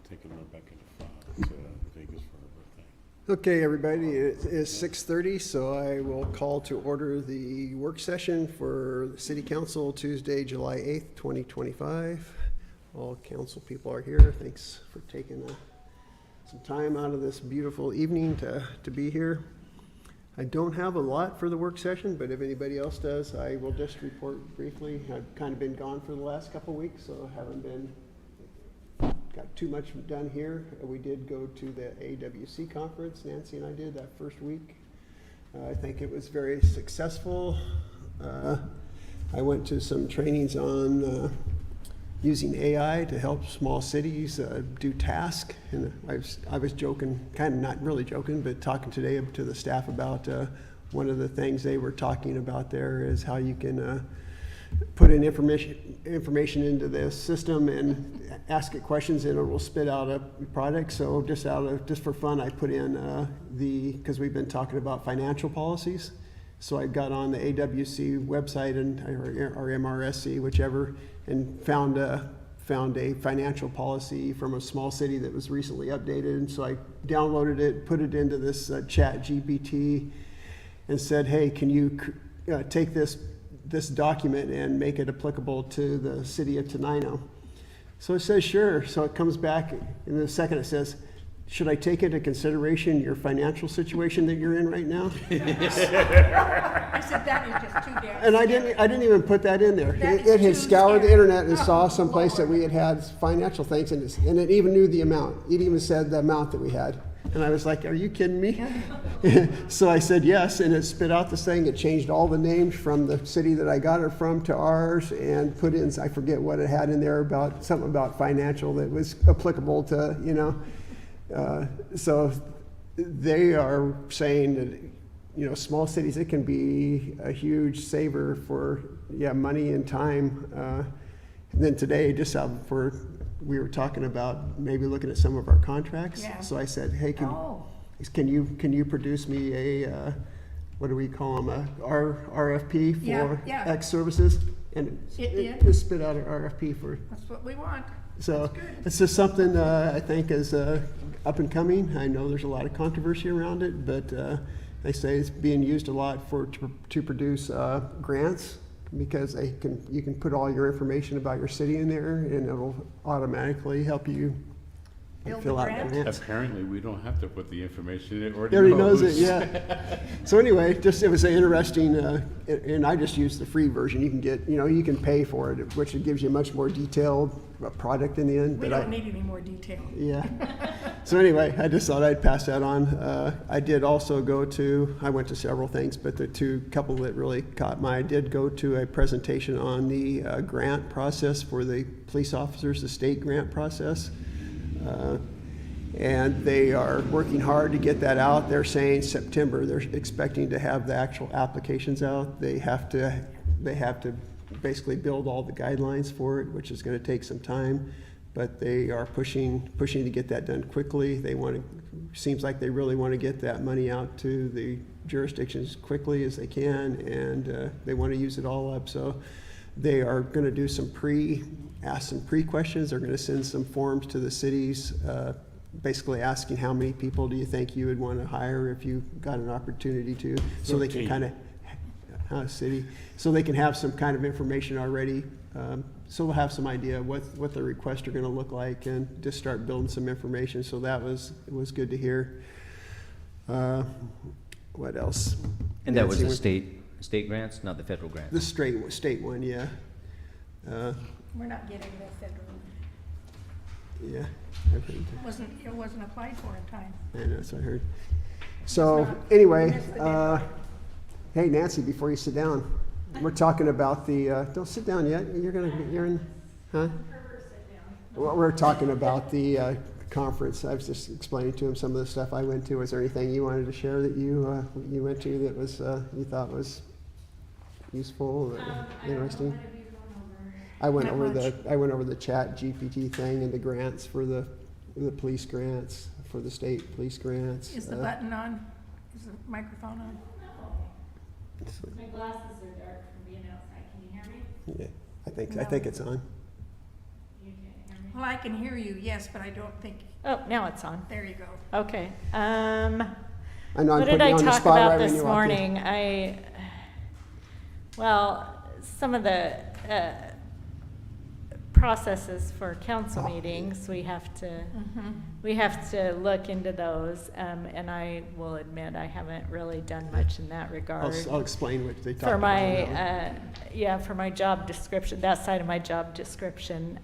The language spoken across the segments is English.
taking Rebecca to Vegas for her birthday. Okay, everybody, it is 6:30, so I will call to order the work session for the City Council Tuesday, July 8th, 2025. All council people are here. Thanks for taking some time out of this beautiful evening to be here. I don't have a lot for the work session, but if anybody else does, I will just report briefly. I've kind of been gone for the last couple of weeks, so I haven't got too much done here. We did go to the AWC conference, Nancy and I did, that first week. I think it was very successful. I went to some trainings on using AI to help small cities do tasks. And I was joking, kind of not really joking, but talking today to the staff about one of the things they were talking about there is how you can put in information into this system and ask it questions and it will spit out a product. So just for fun, I put in because we've been talking about financial policies. So I got on the AWC website or MRSC, whichever, and found a financial policy from a small city that was recently updated. And so I downloaded it, put it into this chat GPT and said, hey, can you take this document and make it applicable to the city of Tenino? So it says, sure. So it comes back in a second, it says, should I take into consideration your financial situation that you're in right now? I said that is just too damn. And I didn't even put that in there. It had scoured the internet and saw someplace that we had financial things, and it even knew the amount. It even said the amount that we had. And I was like, are you kidding me? So I said yes, and it spit out this thing. It changed all the names from the city that I got it from to ours and put in, I forget what it had in there about something about financial that was applicable to, so they are saying that, small cities, it can be a huge saver for, money and time. And then today, we were talking about maybe looking at some of our contracts. Yeah. So I said, hey, can you produce me a, what do we call them, a RFP for X services? And it just spit out an RFP for. That's what we want. So it's just something I think is up and coming. I know there's a lot of controversy around it, but they say it's being used a lot to produce grants, because you can put all your information about your city in there, and it'll automatically help you fill out grants. Apparently, we don't have to put the information in. It already knows it, yeah. So anyway, it was an interesting, and I just used the free version. You can get, you can pay for it, which it gives you a much more detailed product in the end. We don't need any more detail. Yeah. So anyway, I just thought I'd pass that on. I did also I went to several things, but the couple that really caught my eye, I did go to a presentation on the grant process for the police officers, the state grant process. And they are working hard to get that out. They're saying September. They're expecting to have the actual applications out. They have to basically build all the guidelines for it, which is going to take some time. But they are pushing to get that done quickly. Seems like they really want to get that money out to the jurisdictions quickly as they can, and they want to use it all up. So they are going to do ask some pre-questions. They're going to send some forms to the cities, basically asking how many people do you think you would want to hire if you got an opportunity to, so they can kind of so they can have some kind of information already. So we'll have some idea what the requests are going to look like, and just start building some information. So it was good to hear. What else? And that was the state grants, not the federal grants? The state one, yeah. We're not getting the federal. Yeah. It wasn't applied for in time. I know, that's what I heard. So anyway, hey Nancy, before you sit down, we're talking about don't sit down yet. You're in, huh? Well, we're talking about the conference. I was just explaining to him some of the stuff I went to. Was there anything you wanted to share that you went to that was you thought was useful or interesting? I went over the chat GPT thing and the grants for the police grants, for the state police grants. Is the button on? Is the microphone on? My glasses are dark from being outside. Can you hear me? Yeah, I think it's on. You can't hear me? Well, I can hear you, yes, but I don't think, Oh, now it's on. there you go. Okay. I know I'm What putting did I you on the talk spot about right when this you walked in. morning? Well, some of the processes for council meetings, we have to look into those. And I will admit, I haven't really done much in that regard. I'll explain what they talked For about. my, for my job description, that side of my job description.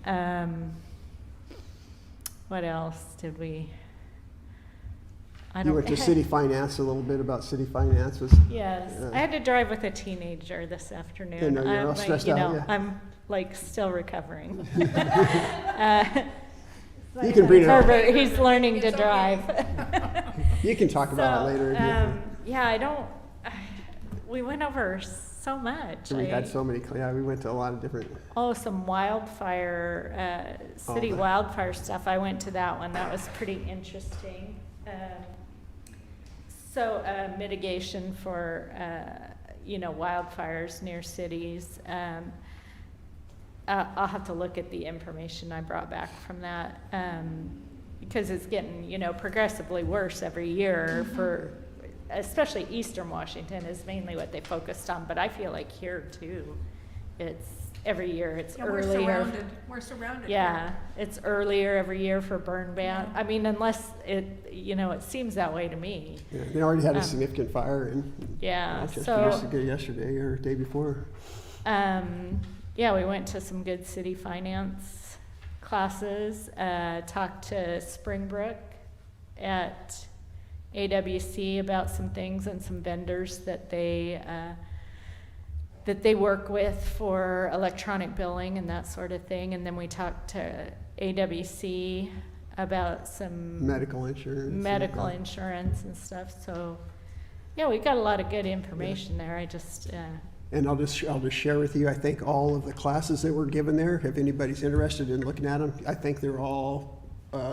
What else did we? You went to city finance, a little bit about city finances. Yes, I had to drive with a teenager this afternoon. I know, you're all stressed out, yeah. I'm like still recovering. You can bring it up. Herbert, he's learning to It's okay. drive. You can talk about it later. if you- Yeah, we went over so much. We had so many, we went to a lot of different, Some wildfire, city the- wildfire stuff. I went to that one. That was pretty interesting. Mitigation for, wildfires near cities. I'll have to look at the information I brought back from that, because it's getting, progressively worse every year for, especially Eastern Washington is mainly what they focused on, but I feel like here too, it's every year, it's Yeah, earlier. we're surrounded. Yeah, it's earlier every year for burn ban. Yeah. I mean, unless it, it seems that way to me. yeah, they already had a Um, significant fire in Yeah, Rochester yesterday or day before. Yeah, we went to some good city finance classes, talked to Springbrook at AWC about some things and some vendors that they work with for electronic billing and that sort of thing. And then we talked to AWC about some Medical insurance. medical insurance and stuff. So, yeah, we got a lot of good information there. I just, And I'll just share with you, I think all of the classes that were given there, if anybody's interested in looking at them, I think they're all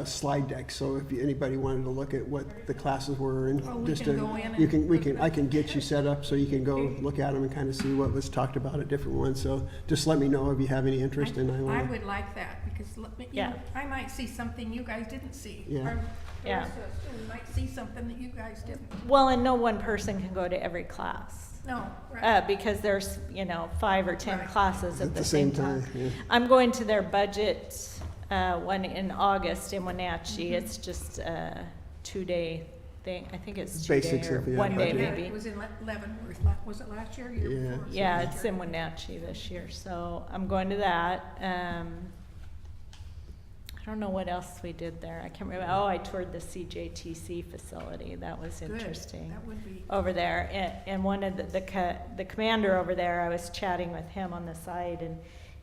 slide decks. So if anybody wanted to look at what the classes were and Oh, we just can to, go in you and can, I can get you set up so you can go look at them and kind of see what was talked about at different ones. So just let me know if you have any interest and I I will. would like that, because Yeah. I might see something you guys didn't see. Yeah. Or Yeah. vice versa, we might see something that you guys didn't. well, and no one person can go to every class. No, right. Because there's, 5 or 10 Right. classes at the same time. Yeah. I'm going to their budget one in August in Wenatchee. Mhm. It's just a 2-day thing. I think it's 2 Basics day or of, yeah, 1 day budget. Yeah, maybe. it was in Leavenworth, was it last year or year Yeah. before? Yeah, Last it's year. in Wenatchee this year, so I'm going to that. I don't know what else we did there. I can't remember. Oh, I toured the CJTC facility. That was Good. interesting. That would be, Over there, and one of the commander over there, I was chatting with him on the side, and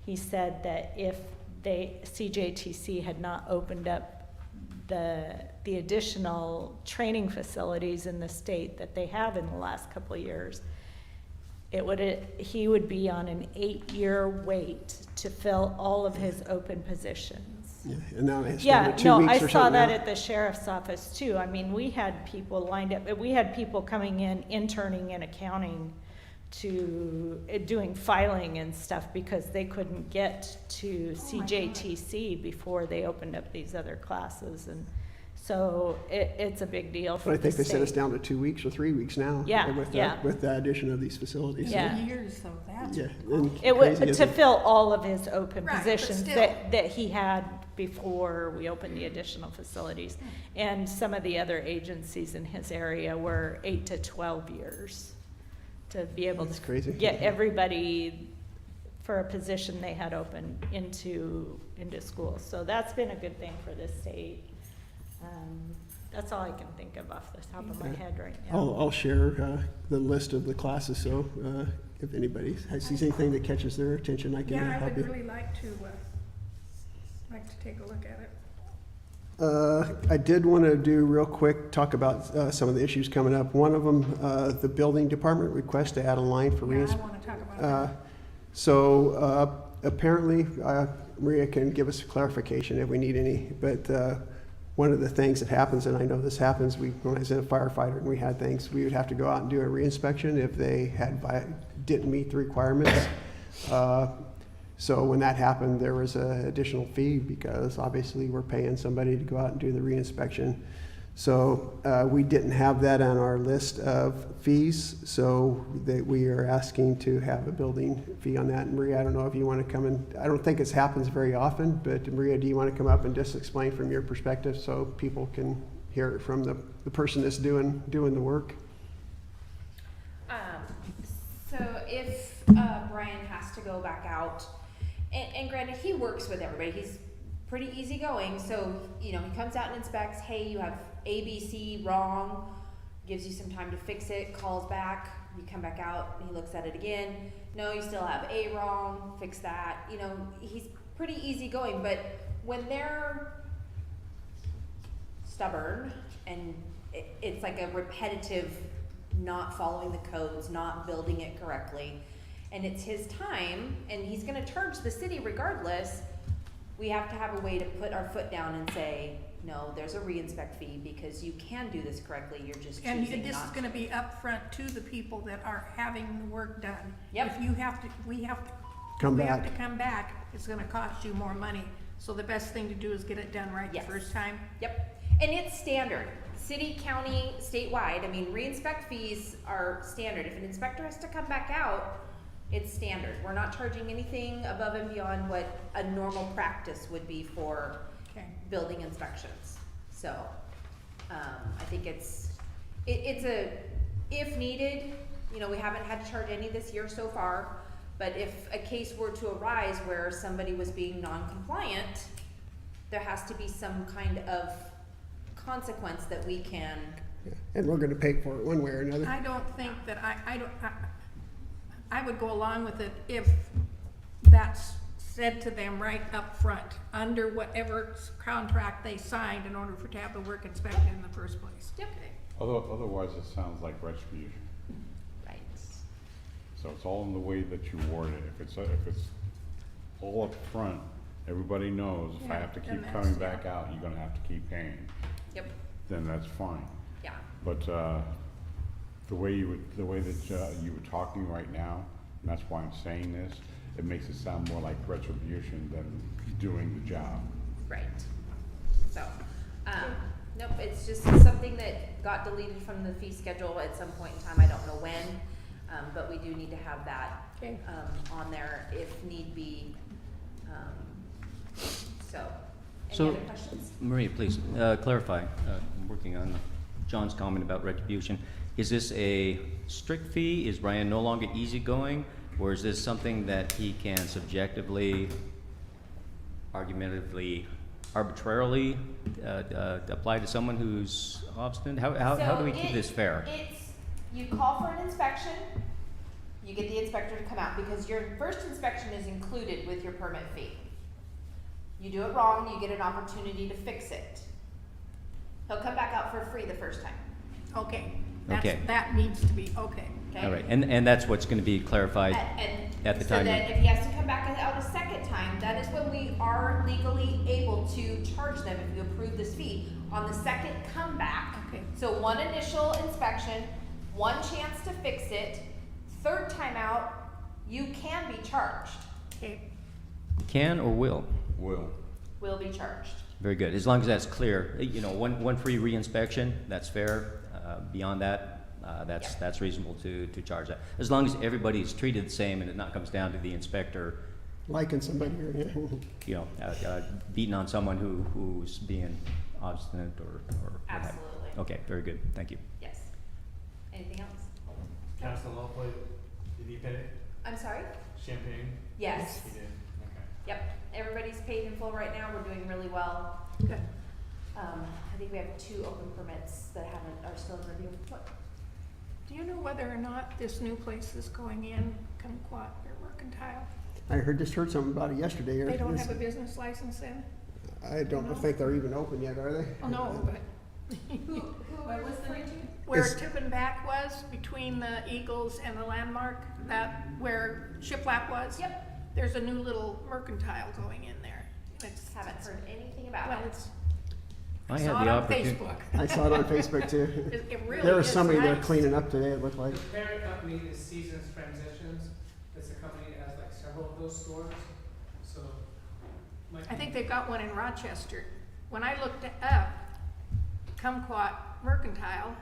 he said that if CJTC had not opened up the additional training facilities in the state that they have in the last couple of years, he would be on an 8-year wait to fill all of his open positions. Yeah, and now it's Yeah, down to 2 no, weeks I or saw something that now. at the sheriff's office too. I mean, we had people lined up, we had people coming in, interning in accounting to, doing filing and stuff because they couldn't get to Oh my God. CJTC before they opened up these other classes. And so it's a big deal for But I the think they said it's state. down to 2 weeks or 3 weeks now. Yeah, With yeah. with the addition of these facilities. Yeah. years, though, that's. Yeah. and It was crazy, to isn't it? fill all of his open Right, but positions still. that he had before we opened the additional facilities. And some of the other agencies in his area were 8 to 12 years to be able That's to crazy. get everybody for a position they had open into schools. So that's been a good thing for this state. That's all I can think of off the top of my Okay. head right now. I'll share the list of the classes, so if anybody sees anything that catches their attention, I can Yeah, I help would you. really like to take a look at it. I did want to do real quick, talk about some of the issues coming up. One of them, the building department request to add a line for Yeah, I reinspection. want to talk about that. So apparently, Maria can give us clarification if we need any, but one of the things that happens, and I know this happens, when I was a firefighter and we had things, we would have to go out and do a reinspection if they didn't meet the requirements. So when that happened, there was an additional fee because obviously we're paying somebody to go out and do the reinspection. So we didn't have that on our list of fees, so that we are asking to have a building fee on that. And Maria, I don't know if you want to come in. I don't think it happens very often, but Maria, do you want to come up and just explain from your perspective so people can hear it from the person that's doing the work? So if Brian has to go back out, and granted, he works with everybody, he's pretty easygoing, so, you know, he comes out and inspects, hey, you have A, B, C wrong, gives you some time to fix it, calls back, you come back out, he looks at it again, no, you still have A wrong, fix that, you know, he's pretty easygoing, but when they're stubborn and it's like a repetitive not following the codes, not building it correctly, and it's his time, and he's gonna charge the city regardless, we have to have a way to put our foot down and say, no, there's a re-inspect fee because you can do this correctly, you're just And choosing this is not gonna to. be upfront to the people that are having the work done. Yep. If you have to, we have to. Come we have back. to come back, it's gonna cost you more money. So the best thing to do is get it done right the Yes. first time. Yep, and it's standard, city, county, statewide, I mean, re-inspect fees are standard, if an inspector has to come back out, it's standard, we're not charging anything above and beyond what a normal practice would be for Okay. building inspections. So, I think it's a, if needed, you know, we haven't had to charge any this year so far, but if a case were to arise where somebody was being non-compliant, there has to be some kind of consequence that we can, Yeah. And we're gonna pay for it one way or another. I don't think that I would go along with it if that's said to them right up front, under whatever contract they signed in order to have the work inspected in the first place. Yep. Okay. Although, otherwise it sounds like retribution. right, So it's all in the way that you word it. If it's all up front, everybody knows if I Yeah, have to then keep that's- coming back out, you're gonna have to keep paying. yep, Then that's fine. yeah, But the way that you were talking right now, and that's why I'm saying this, it makes it sound more like retribution than doing the job. right. So, nope, it's just something that got deleted from the fee schedule at some point in time, I don't know when, but we do need to have that, Okay. on there if need be. So, any So- other questions? Maria, please, clarify, I'm working on John's comment about retribution. Is this a strict fee? Is Brian no longer easygoing? Or is this something that he can subjectively, argumentatively, arbitrarily apply to someone who's obstinate? How do we keep this fair? It's, you call for an inspection, you get the inspector to come out, because your first inspection is included with your permit fee. You do it wrong, you get an opportunity to fix it. He'll come back out for free the first time, Okay. Okay. That needs to be, okay. okay? All right, and that's what's going to be clarified. And at the so time that you- if he has to come back out a second time, that is when we are legally able to charge them if you approve this fee. On the second comeback, Okay. so one initial inspection, one chance to fix it, third time out, you can be charged, Okay. Can or will? will be charged. Very good, as long as that's clear. You know, one free reinspection, that's fair. Beyond that, Yeah. that's reasonable to charge that. As long as everybody's treated the same and it not comes down to the inspector, Liking somebody or, yeah. you know, beating on someone who's being obstinate or what have you. Absolutely. Okay, very good, thank you. Yes. Anything else? Council Lawpley, did he pay? I'm sorry? Champagne? Yes. He did, okay. Yep, everybody's paid in full right now, we're doing really well. Good. I think we have 2 open permits that are still in review. What? Do you know whether or not this new place is going in Kumquat or Mercantile? I just heard something about it yesterday. They don't have a business license in? I don't think they're even open yet, are they? Oh, no, but What was the name? where Is- Tip and Back was, between the Eagles and the Landmark, that, where Shiplap was? Yep, There's a new little Mercantile going in there. It's, haven't heard anything about well, it. it's, I saw had it the on opportunity. Facebook. I saw it on Facebook too. It really There was is somebody there nice. cleaning up today, it looked like. The parent company is Seasons Transitions. It's a company that has like several of those stores. I think they've got one in Rochester. When I looked up Kumquat Mercantile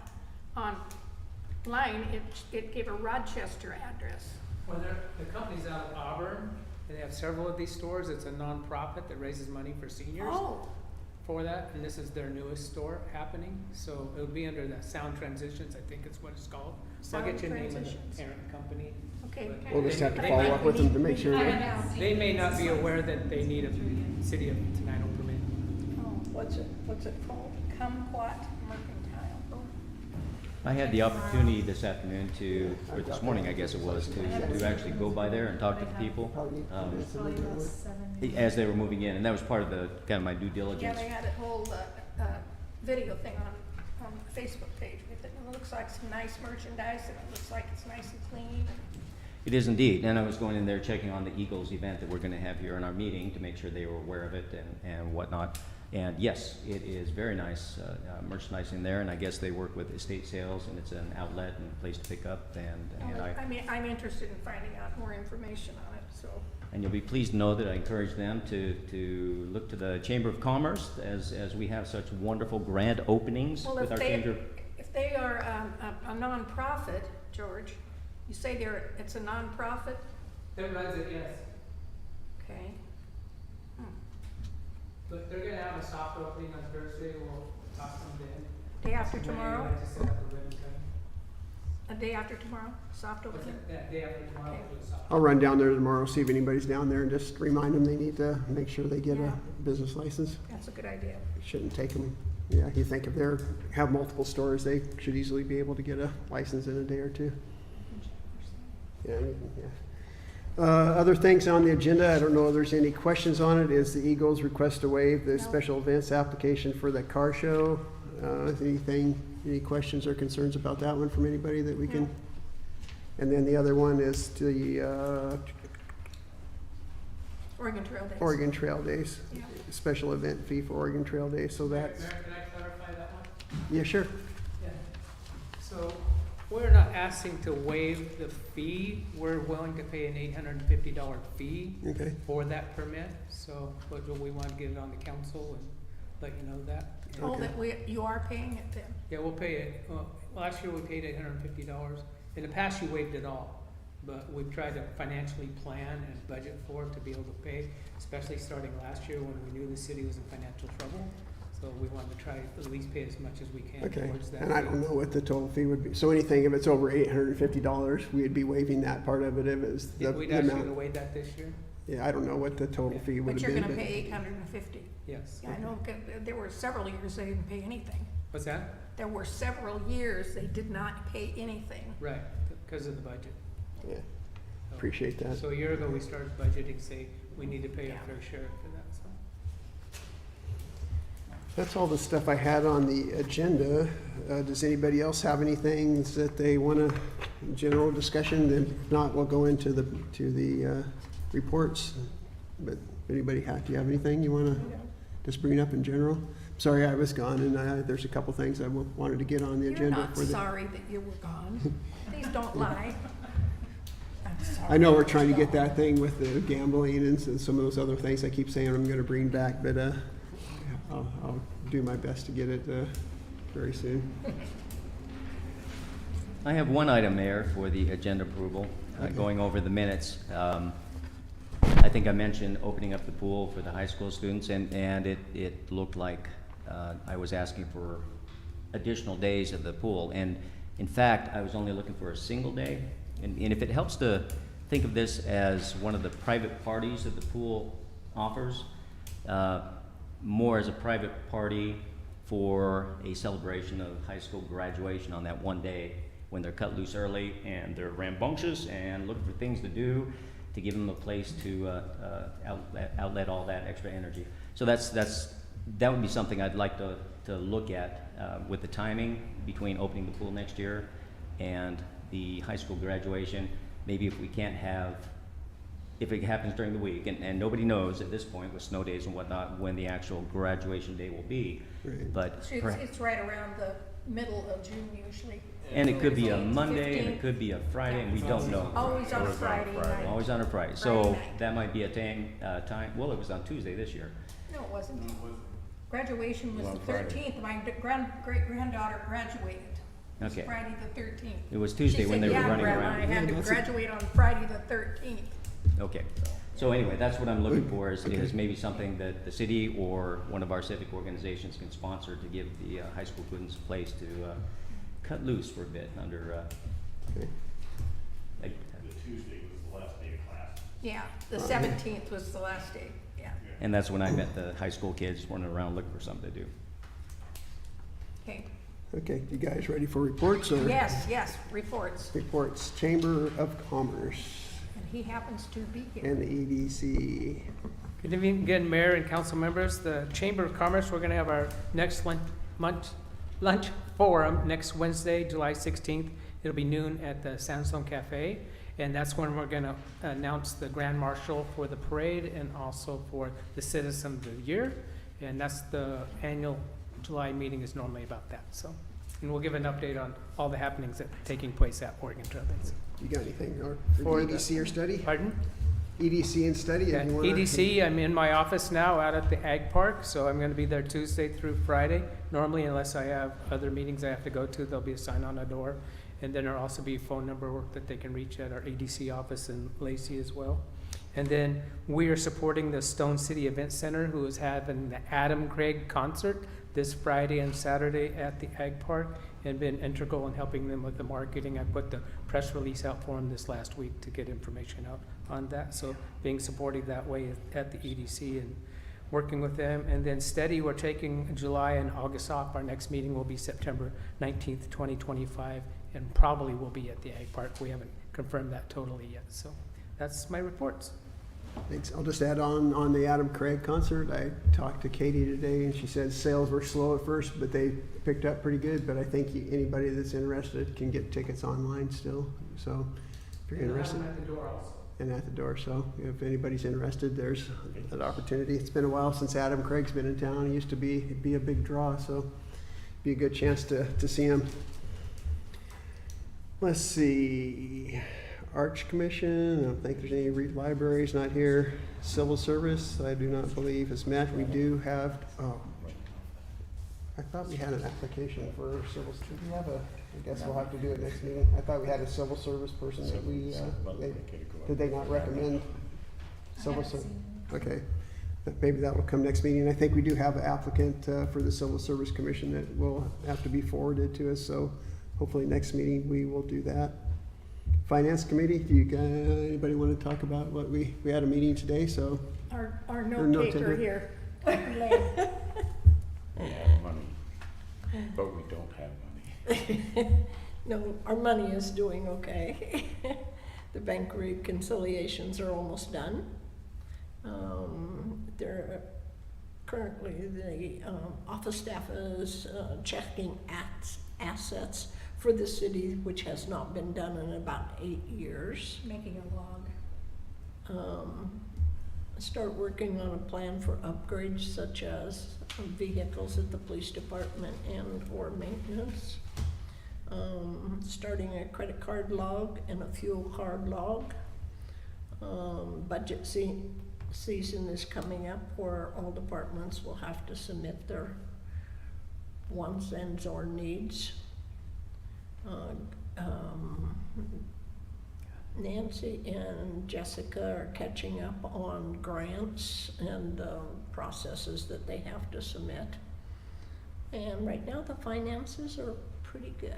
online, it gave a Rochester address. Well, the company's out of Auburn, and they have several of these stores. It's a nonprofit that raises money for seniors Oh, for that, and this is their newest store happening. So it'll be under the Sound Transitions, I think it's what it's called. So I'll get you the name of Transitions. the parent company. okay. We'll just have to They follow might up with them to make need- sure. I they- haven't seen They may it. not be aware that they need a City of Tenino permit. Oh, what's it called? Kumquat Mercantile. Oh, I had the opportunity this afternoon to, or this morning, I guess it was, to actually go by there and talk to the people, as they were moving in, and that was part of the, kind of my due yeah, diligence. they had a whole, video thing on the Facebook page with it. And it looks like some nice merchandise, and it looks like it's nice and clean. It is indeed, and I was going in there checking on the Eagles event that we're gonna have here in our meeting to make sure they were aware of it and whatnot. And yes, it is very nice merchandise in there, and I guess they work with estate sales, and it's an outlet and a place to pick up, and I mean, I'm interested in finding out more information on it, so. and you'll be pleased to know that I encourage them to look to the Chamber of Commerce, as we have such wonderful grand openings Well, with our Chamber. if they are a nonprofit, George, you say it's a nonprofit, That runs it, yes. okay? But they're gonna have a soft opening on Thursday. We'll talk to them then. Day after Maybe tomorrow? like to set up a ribbon cutting. A day after tomorrow, soft What's opening? it? Yeah, day after tomorrow, Okay. we'll do the soft. I'll run down there tomorrow, see if anybody's down there, and just remind them they need to make sure they get Yeah. a business license. That's a good idea. Shouldn't take them, yeah, you think if they're, have multiple stores, they should easily be able to get a license in a day or two. Yeah, yeah. Other things on the agenda, I don't know if there's any questions on it, is the Eagles request to waive the No. special events application for the car show. Any questions or concerns about that one from anybody that we can? No. And then the other one is the Oregon Trail Days. Oregon Trail Days, Yeah. special event fee for Oregon Trail Days, so that's, Mayor, can I clarify that one? yeah, sure. Yeah. So we're not asking to waive the fee. We're willing to pay an $850 fee Okay, for that permit. So, but we want to get it on the council and let you know that. And- Oh, that you are paying it then? Yeah, we'll pay it. Last year we paid $850. In the past, you waived it all. But we've tried to financially plan and budget for it to be able to pay, especially starting last year when we knew the city was in financial trouble. So we wanted to try at least pay as much as we can okay. towards that. And I don't know what the total fee would be. So anything, if it's over $850, we'd be waiving that part of it if it's the We'd the ask you to amount. waive that this year? Yeah, I don't know what the total fee would But have you're been. gonna pay 850. Yes. Yeah, I know, there were several years they didn't pay anything. What's that? There were several years they did not pay anything. Right, because of the budget. Yeah, So- appreciate that. So a year ago, we started budgeting, say, we need to pay Yeah. our fair share for that, so. That's all the stuff I had on the agenda. Does anybody else have anything that they want to, general discussion? Then if not, we'll go into the reports. But anybody do you have anything you want to just bring up in general? Sorry, I was gone, and there's a couple things I wanted to get on the You're agenda. not for the. sorry that you were gone. Please don't lie. I'm sorry. I know we're trying to get that thing with the gambling and some of those other things I keep saying I'm going to bring back, but I'll do my best to get it very soon. I have one item, Mayor, for the agenda approval, going over the minutes. I think I mentioned opening up the pool for the high school students, and it looked like I was asking for additional days at the pool. And in fact, I was only looking for a single day. And if it helps to think of this as one of the private parties that the pool offers, more as a private party for a celebration of high school graduation on that one day when they're cut loose early and they're rambunctious and looking for things to do to give them a place to outlet all that extra energy. So that would be something I'd like to look at with the timing between opening the pool next year and the high school graduation. Maybe if we can't have, if it happens during the week, and nobody knows at this point with snow days and whatnot when the actual graduation day will be. Right. But It's right around middle of June usually. And it could be a 15th, Monday, and 15th. it could be a Friday, and we don't know. Always on a Friday night. Always on a Friday, Friday so night. that might be a time, well, it was on Tuesday this year. No, it wasn't. Graduation was It was the on Friday. 13th. My great-granddaughter graduated. It was Okay. Friday the 13th. It was Tuesday when they were running She said, around. yeah, Grandma, I had to Yeah, that's graduate on Friday the 13th. Okay, so anyway, that's what I'm looking for, is maybe something that the city or one of our civic organizations can sponsor to give the high school students a place to cut loose for a bit under, Okay. The Tuesday was the last day of class. Yeah, the 17th was the last day, yeah. and that's when I met the high school kids running around looking for something to do. Okay, Okay, you guys ready for reports or? yes, reports. Reports, Chamber of Commerce And he happens to be here. and the EDC. Good evening again, Mayor and council members. The Chamber of Commerce, we're gonna have our next lunch forum next Wednesday, July 16th. It'll be noon at the Sandstone Cafe. And that's when we're gonna announce the Grand Marshal for the parade and also for the Citizen of the Year. And that's the annual July meeting is normally about that, so. And we'll give an update on all the happenings that are taking place at Oregon Trailblades. You got anything or For for the- EDC or study? Pardon? EDC and study? Yeah, if you wanna- EDC, I'm in my office now out at the Ag Park, so I'm gonna be there Tuesday through Friday. Normally, unless I have other meetings I have to go to, there'll be a sign on the door. And then there'll also be a phone number that they can reach at our EDC office in Lacey as well. And then we are supporting the Stone City Event Center, who is having the Adam Craig concert this Friday and Saturday at the Ag Park, and been integral in helping them with the marketing. I put the press release out for them this last week to get information out on that. So being supportive that way at the EDC and working with them. And then steady, we're taking July and August off. Our next meeting will be September 19th, 2025, and probably will be at the Ag Park. We haven't confirmed that totally yet. So that's my reports. Thanks. I'll just add on the Adam Craig concert. I talked to Katie today and she said sales were slow at first, but they picked up pretty good. But I think anybody that's interested can get tickets online still. So if you're interested. At the door also. And at the door, so if anybody's interested, there's an opportunity. It's been a while since Adam Craig's been in town. He used to be a big draw, so be a good chance to see him. Let's see, Arch Commission, I don't think there's any libraries not here. Civil Service, I do not believe has met. We do have, I thought we had an application for civil, do we have I guess we'll have to do it next meeting. I thought we had a civil service person that we, did they not recommend civil service? Okay, maybe that will come next meeting. I think we do have an applicant for the Civil Service Commission that will have to be forwarded to us, so hopefully next meeting we will do that. Finance Committee, do you, anybody want to talk about what we had a meeting today, so. Our note note taker. taker here. We have money, but we don't have money. No, our money is doing okay. The bank reconciliations are almost done. They're currently, the office staff is checking assets for the city, which has not been done in about 8 years. Making a log. Start working on a plan for upgrades such as vehicles at the police department and or maintenance. Starting a credit card log and a fuel card log. Budget season is coming up where all departments will have to submit their wants and or needs. Nancy and Jessica are catching up on grants and processes that they have to submit. And right now the finances are pretty good.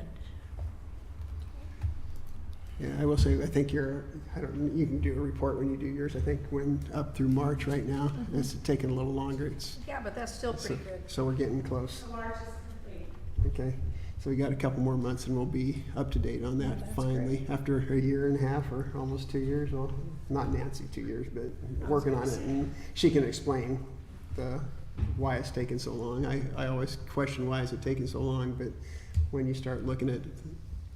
Yeah, I will say, I think you can do a report when you do yours. I think when up through March right now. It's taking a little longer. Yeah, but that's still pretty good. So we're getting close. The March is complete. Okay, so we got a couple more months and we'll be up to date on that that's finally. After a year and a half or almost 2 years, well, not Nancy 2 years, but working on it. And she can explain why it's taking so long. I always question why is it taking so long, but when you start looking at,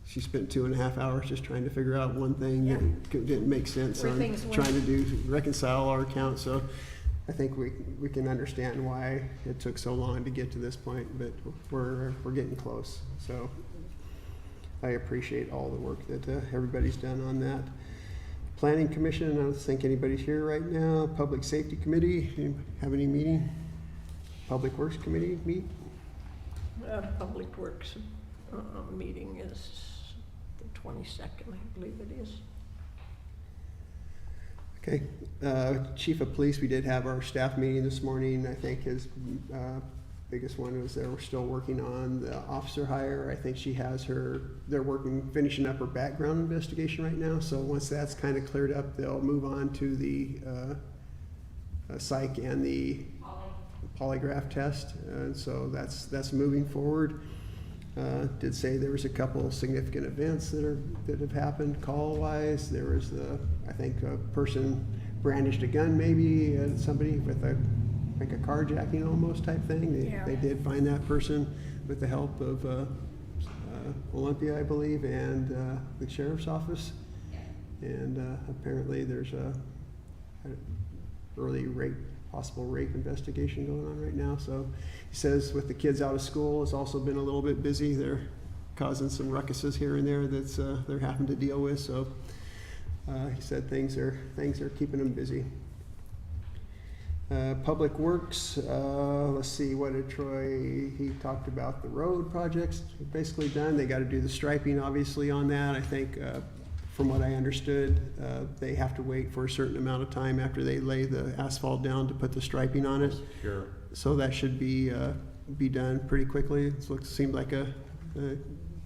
she spent 2.5 hours just trying to figure out one thing that didn't make sense on Everything's trying to reconcile our accounts. So I think we can understand why it took so long to get to this point, but we're getting close. So I appreciate all the work that everybody's done on that. Planning Commission, I don't think anybody's here right now. Public Safety Committee, you have any meeting? Public Works Committee meet? Public Works meeting is the 22nd, I believe it is. Okay, Chief of Police, we did have our staff meeting this morning. I think his biggest one was that we're still working on the officer hire. I think she has they're finishing up her background investigation right now. So once that's kind of cleared up, they'll move on to the psych and the polygraph test. So that's moving forward. Did say there was a couple significant events that have happened call-wise. There was I think a person brandished a gun maybe at somebody with a carjacking almost type thing. They did find that person with the help of Olympia, I believe, and the sheriff's office. And apparently there's a early possible rape investigation going on right now. So he says with the kids out of school, it's also been a little bit busy. They're causing some ruckuses here and there that's they're having to deal with. So he said things are keeping them busy. Public Works, let's see, what did Troy, he talked about the road projects basically done. They got to do the striping obviously on that. I think from what I understood, they have to wait for a certain amount of time after they lay the asphalt down to put the striping on it. Sure. So that should be done pretty quickly. It seemed like a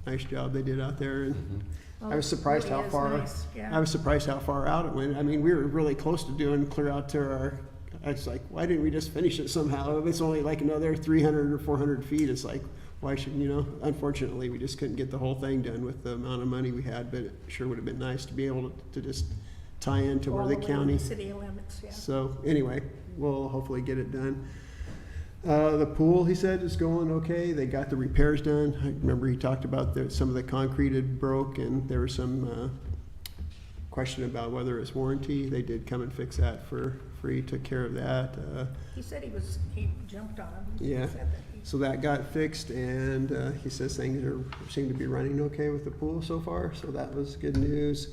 nice job they did out there. And I was surprised how far, I was surprised how far out it went. I mean, we were really close to doing clear out to I was like, why didn't we just finish it somehow? If it's only like another 300 or 400 feet, it's like, why should, unfortunately, we just couldn't get the whole thing done with the amount of money we had, but it sure would have been nice to be able to just tie into where the county. City limits, yeah. So anyway, we'll hopefully get it done. The pool, he said, is going okay. They got the repairs done. I remember he talked about some of the concrete had broke and there was some question about whether it's warranty. They did come and fix that for free, took care of that. He said he jumped on him. Yeah. So that got fixed, and he says things seem to be running okay with the pool so far, so that was good news.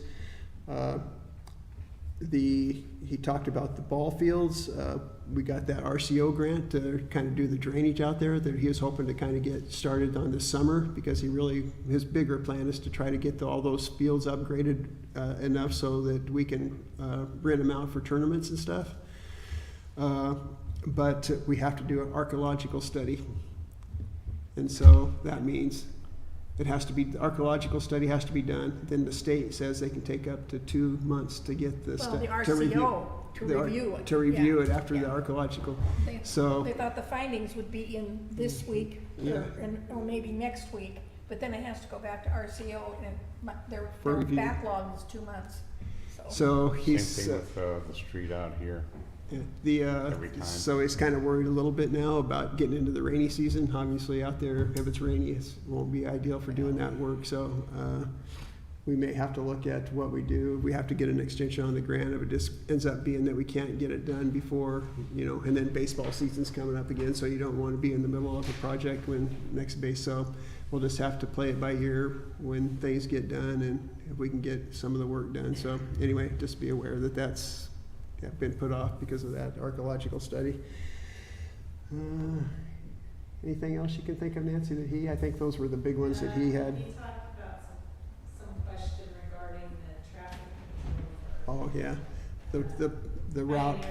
He talked about the ball fields. We got that RCO grant to kind of do the drainage out there that he was hoping to kind of get started on this summer, because his bigger plan is to try to get all those fields upgraded enough so that we can rent them out for tournaments and stuff. But we have to do an archaeological study. And so that means the archaeological study has to be done. Then the state says they can take up to 2 months to get the study. Well, the RCO to review it. After the archaeological. They thought the findings would be in this week or maybe next week, but then it has to go back to RCO and their review. backlog is 2 months. So Same he's thing with the street out here. Every time. So he's kind of worried a little bit now about getting into the rainy season. Obviously out there, if it's rainy, it won't be ideal for doing that work. So we may have to look at what we do. We have to get an extension on the grant if it just ends up being that we can't get it done before, and then baseball season's coming up again, so you don't want to be in the middle of a project when next base. So we'll just have to play it by ear when things get done and if we can get some of the work done. So anyway, just be aware that that's been put off because of that archaeological study. Anything else you can think of, Nancy, I think those were the big ones that he had. He talked about some question regarding the traffic control. Oh, yeah. The route,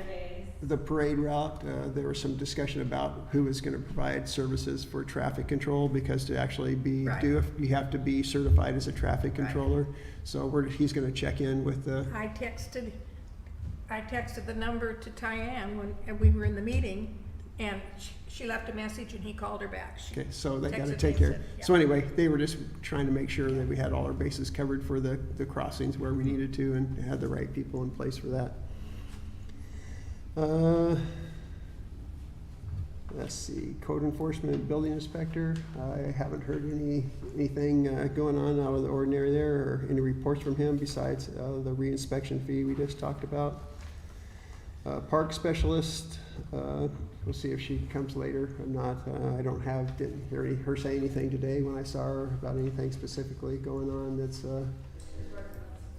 the parade route, there was some discussion about who was going to provide services for traffic control, because to actually you have to be certified as a traffic controller. So he's going to check in with the. I texted the number to Tyann when we were in the meeting, and she left a message and he called her back. Okay, so they got to texted take me care. and said, yeah. So anyway, they were just trying to make sure that we had all our bases covered for the crossings where we needed to, and had the right people in place for that. Let's see, code enforcement, building inspector. I haven't heard anything going on out of the ordinary there, or any reports from him besides the reinspection fee we just talked about. Park specialist, we'll see if she comes later or not. I didn't hear her say anything today when I saw her about anything specifically going on that's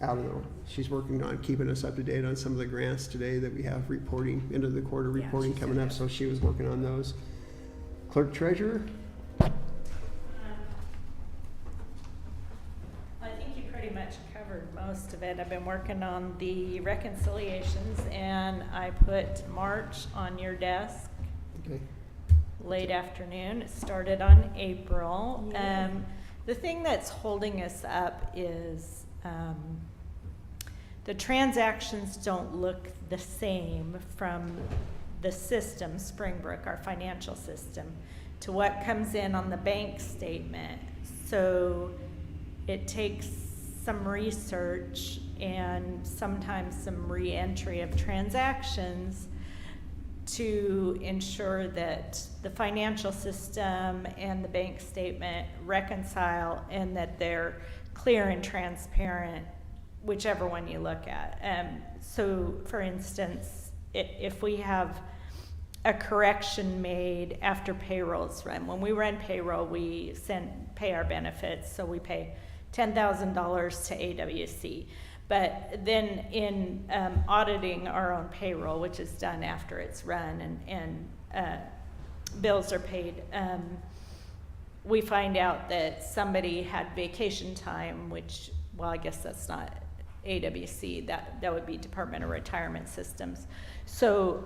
out of the, she's working on keeping us up to date on some of the grants today that we have reporting, end of the quarter Yeah, reporting she coming said up, that. so she was working on those. Clerk treasurer, I think you pretty much covered most of it. I've been working on the reconciliations, and I put March on your desk okay. late afternoon. It started on April. Yeah. The thing that's holding us up is the transactions don't look the same from the system, Springbrook, our financial system, to what comes in on the bank statement. So it takes some research and sometimes some re-entry of transactions to ensure that the financial system and the bank statement reconcile and that they're clear and transparent, whichever one you look at. So for instance, if we have a correction made after payroll's run, when we run payroll, we pay our benefits, so we pay $10,000 to AWC. But then in auditing our own payroll, which is done after it's run and bills are paid, we find out that somebody had vacation time, which, well, I guess that's not AWC, that would be Department of Retirement Systems. So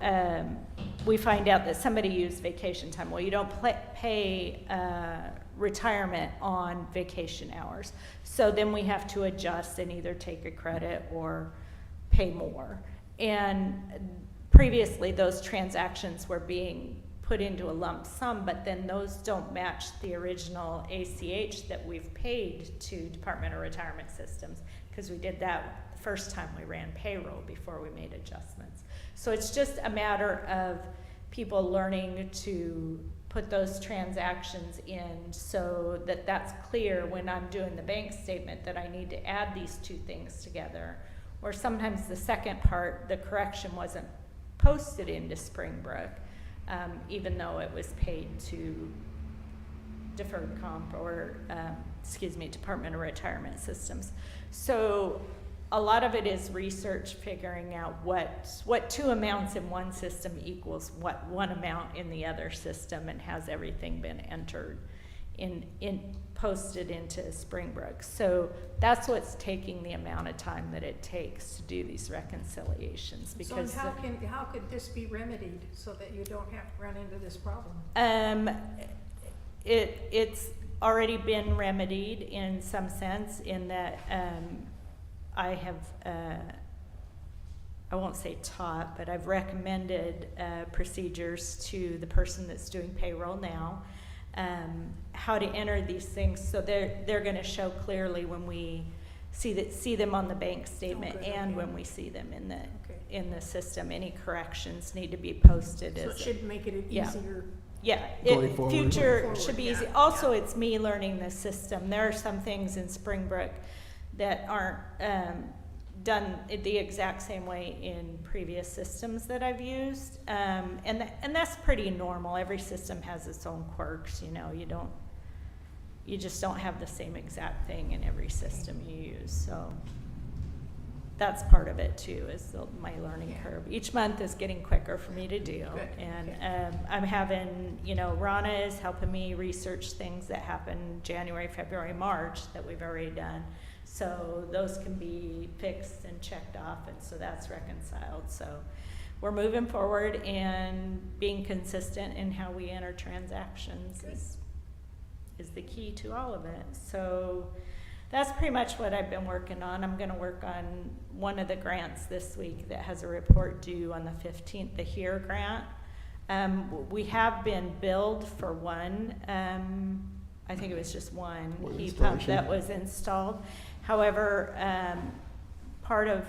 we find out that somebody used vacation time. Well, you don't pay retirement on vacation hours. So then we have to adjust and either take a credit or pay more. And previously those transactions were being put into a lump sum, but then those don't match the original ACH that we've paid to Department of Retirement Systems, because we did that the first time we ran payroll before we made adjustments. So it's just a matter of people learning to put those transactions in so that that's clear when I'm doing the bank statement that I need to add these two things together. Or sometimes the second part, the correction wasn't posted into Springbrook, even though it was paid to deferred comp or, Department of Retirement Systems. So a lot of it is research, figuring out what two amounts in one system equals what one amount in the other system, and has everything been entered posted into Springbrook. So that's what's taking the amount of time that it takes to do these reconciliations. Because So how could this be remedied so that you don't have to run into this problem? It's already been remedied in some sense, in that I have, I won't say taught, but I've recommended procedures to the person that's doing payroll now, how to enter these things, so they're going to show clearly when we see them on the bank statement, good, and okay. when we see them in the Okay. in the system. Any corrections need to be posted. So it as should make it yeah. easier. Yeah, Going forward. future Going should be forward, easy. yeah, Also, yeah. it's me learning the system. There are some things in Springbrook that aren't done the exact same way in previous systems that I've used, and that's pretty normal. Every system has its own quirks. You just don't have the same exact thing in every system you use. So that's part of it too, is my learning curve. Each month is getting quicker for me to do. Good, And I'm having, Rana is helping me research things that happened January, February, March that we've already done. So those can be fixed and checked off, and so that's reconciled. So we're moving forward, and being consistent in how we enter transactions is the key to all of it. So that's pretty much what I've been working on. I'm going to work on one of the grants this week that has a report due on the 15th, the HERE grant. We have been billed for one. I think it was just one heat pump installation. that was installed. However, part of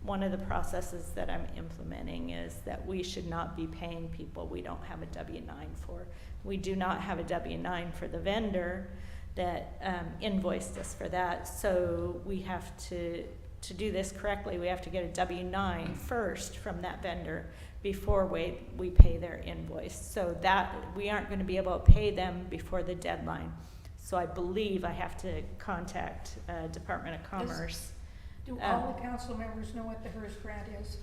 one of the processes that I'm implementing is that we should not be paying people we don't have a W-9 for. We do not have a W-9 for the vendor that invoiced us for that, so we have to to do this correctly, we have to get a W-9 first from that vendor before we pay their invoice. So that, we aren't gonna be able to pay them before the deadline. So I believe I have to contact, Department of Commerce. Do all the council members know what the HERS grant is?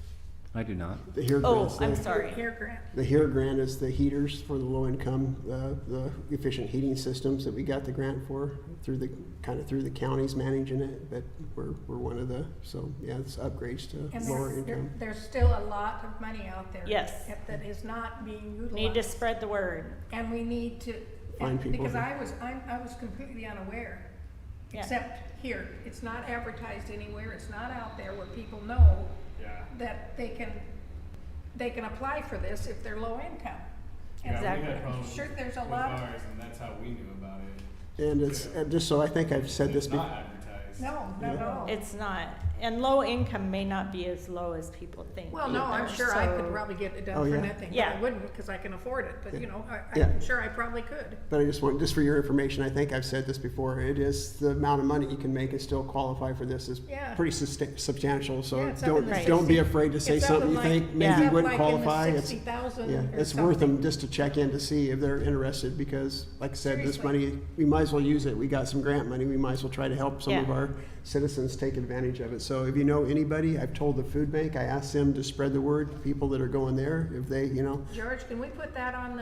I do not. The HERE Oh, grant's I'm the- sorry. HERE grant. The HERE grant is the heaters for the low income, the efficient heating systems that we got the grant for through the counties managing it, but we're one of the, so yeah, it's upgrades to And lower there- income. there's still a lot of money out there. Yes. That is not being utilized. Need to spread the word. And we need to, Find people because who- I was completely unaware, Yeah. except here. It's not advertised anywhere, it's not out there where people know Yeah. that they can apply for this if they're low income. And Exactly. I'm sure there's a lot, ours, and that's how we knew about it. And it's, just so I think I've said this It's before. not advertised. no, not at all. It's not, and low income may not be as low as people think. Well, no, I'm either, sure I could so- probably get it Oh, done for yeah. nothing, but Yeah. I wouldn't, because I can afford it, but you know, Yeah. I'm sure I probably could. But I just want, just for your information, I think I've said this before, it is the amount of money you can make and still qualify for this is Yeah. pretty substantial, Yeah, so it's up in the don't be 60 afraid to say it's up something in you like- think it's maybe up wouldn't like in the qualify. It's, 60,000 yeah, or it's worth something. them just to check in to see if they're interested, because like I said, this Seriously. money, we might as well use it. We got some grant money, we might as well try to help some of Yeah. our citizens take advantage of it. So if you know anybody, I've told the food bank, I asked them to spread the word, people that are going there, if they, you know, George, can we put that on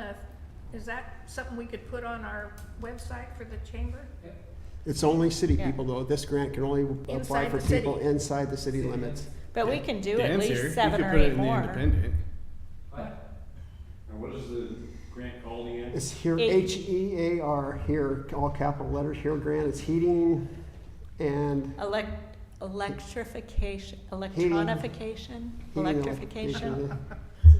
is that something we could put on our website for the chamber? it's only city Yeah. people though. This grant can only apply Inside for the city. people inside the city limits. But we can do at least 7 or 8 more. And what is the grant called again? It's here, H- HEAR, here, all capital letters, here grant, it's heating and Electrification, Heating. electronification, heating electrification.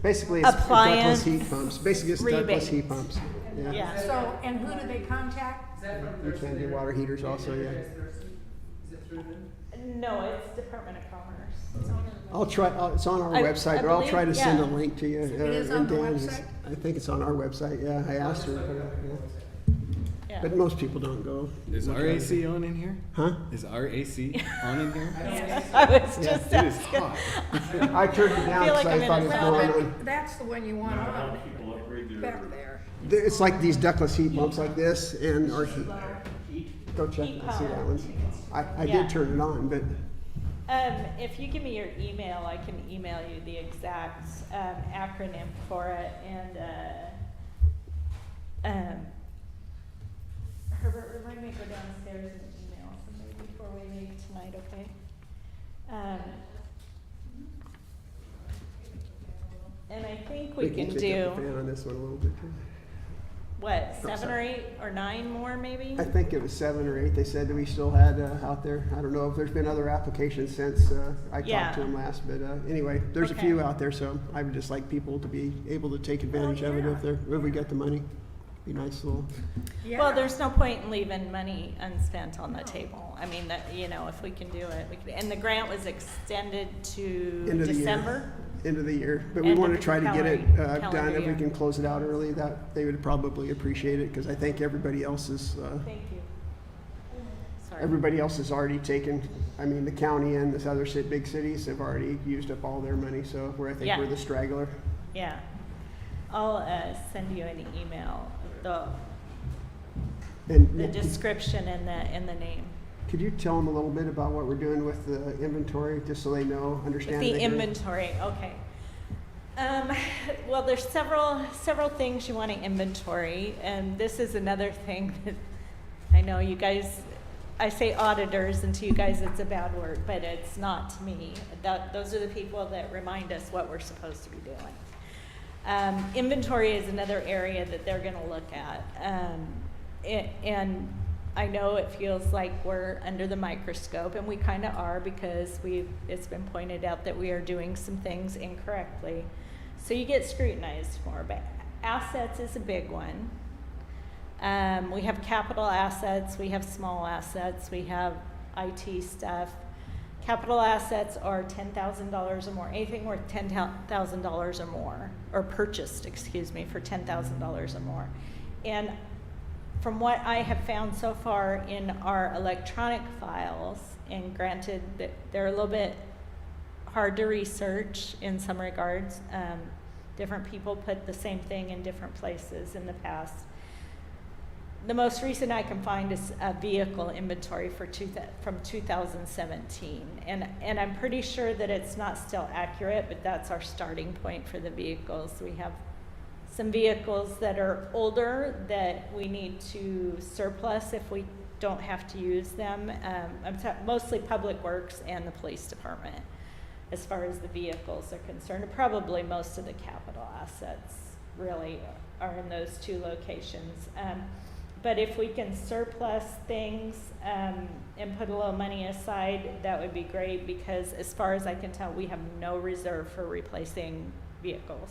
Basically, it's ductless Appliance heat pumps, basically it's ductless heat rebates. pumps, yeah. Yeah, So, and who do they contact? You can do water heaters also, yeah. no, it's Department of Commerce. I'll try, it's on our I website, or I'll try to believe- send a yeah. link to you. It is on the Dan, website? I think it's on our website, yeah, I asked her, yeah. Yeah. But most people don't go. Is RAC on in here? Huh? Is RAC on in here? I was Yeah. just It is asking. hot. I turned it down feel because like I'm I in thought a it was Well, going but on. that's the one you want Not a lot on, of people upgrade their. back there. It's like these ductless heat pumps like this and our heat. Go check Heat and see that pump. one. I Yeah. did turn it on, but If you give me your email, I can email you the exact acronym for it. And Herbert, remind me to go downstairs and email somebody before we leave tonight, okay? And I think we can kick up do, the fan on this one a little bit too. what, Oh, 7 or sorry. 8 or 9 more maybe? I think it was 7 or 8 they said that we still had out there. I don't know if there's been other applications since I Yeah. talked to them last, but anyway, there's a Okay. few out there, so I would just like people to be able to take advantage of it yeah. if we get the money. Be nice little. Well, Yeah. there's no point in leaving money unspent on the table. I mean, that, you know, if we can do it, we can, and the grant was extended to End of the year. December? End of the year, but we End want of to try to get it calendar done. If we year. can close it out early, that they would probably appreciate it, because I think everybody else is, Thank you. Sorry. everybody else has already taken, I mean, the county and this other big cities have already used up all their money, so I think Yeah. we're the straggler. Yeah. I'll send you an email, the And description and the name. could you tell them a little bit about what we're doing with the inventory, just so they know, With understand? the they hear? inventory, okay. Well, there's several things you want to inventory, and this is another thing that I know you guys, I say auditors, and to you guys it's a bad word, but it's not to me. Those are the people that remind us what we're supposed to be doing. Inventory is another area that they're going to look at. And I know it feels like we're under the microscope, and we kind of are, because it's been pointed out that we are doing some things incorrectly. So you get scrutinized more, but assets is a big one. We have capital assets, we have small assets, we have IT stuff. Capital assets are $10,000 or more, anything worth $10,000 or more, or purchased, for $10,000 or more. And from what I have found so far in our electronic files and granted that they're a little bit hard to research in some regards. Different people put the same thing in different places in the past. The most recent I can find is a vehicle inventory from 2017. And I'm pretty sure that it's not still accurate, but that's our starting point for the vehicles. We have some vehicles that are older that we need to surplus if we don't have to use them. Mostly Public Works and the police department as far as the vehicles are concerned. Probably most of the capital assets really are in those two locations. But if we can surplus things and put a little money aside, that would be great, because as far as I can tell, we have no reserve for replacing vehicles.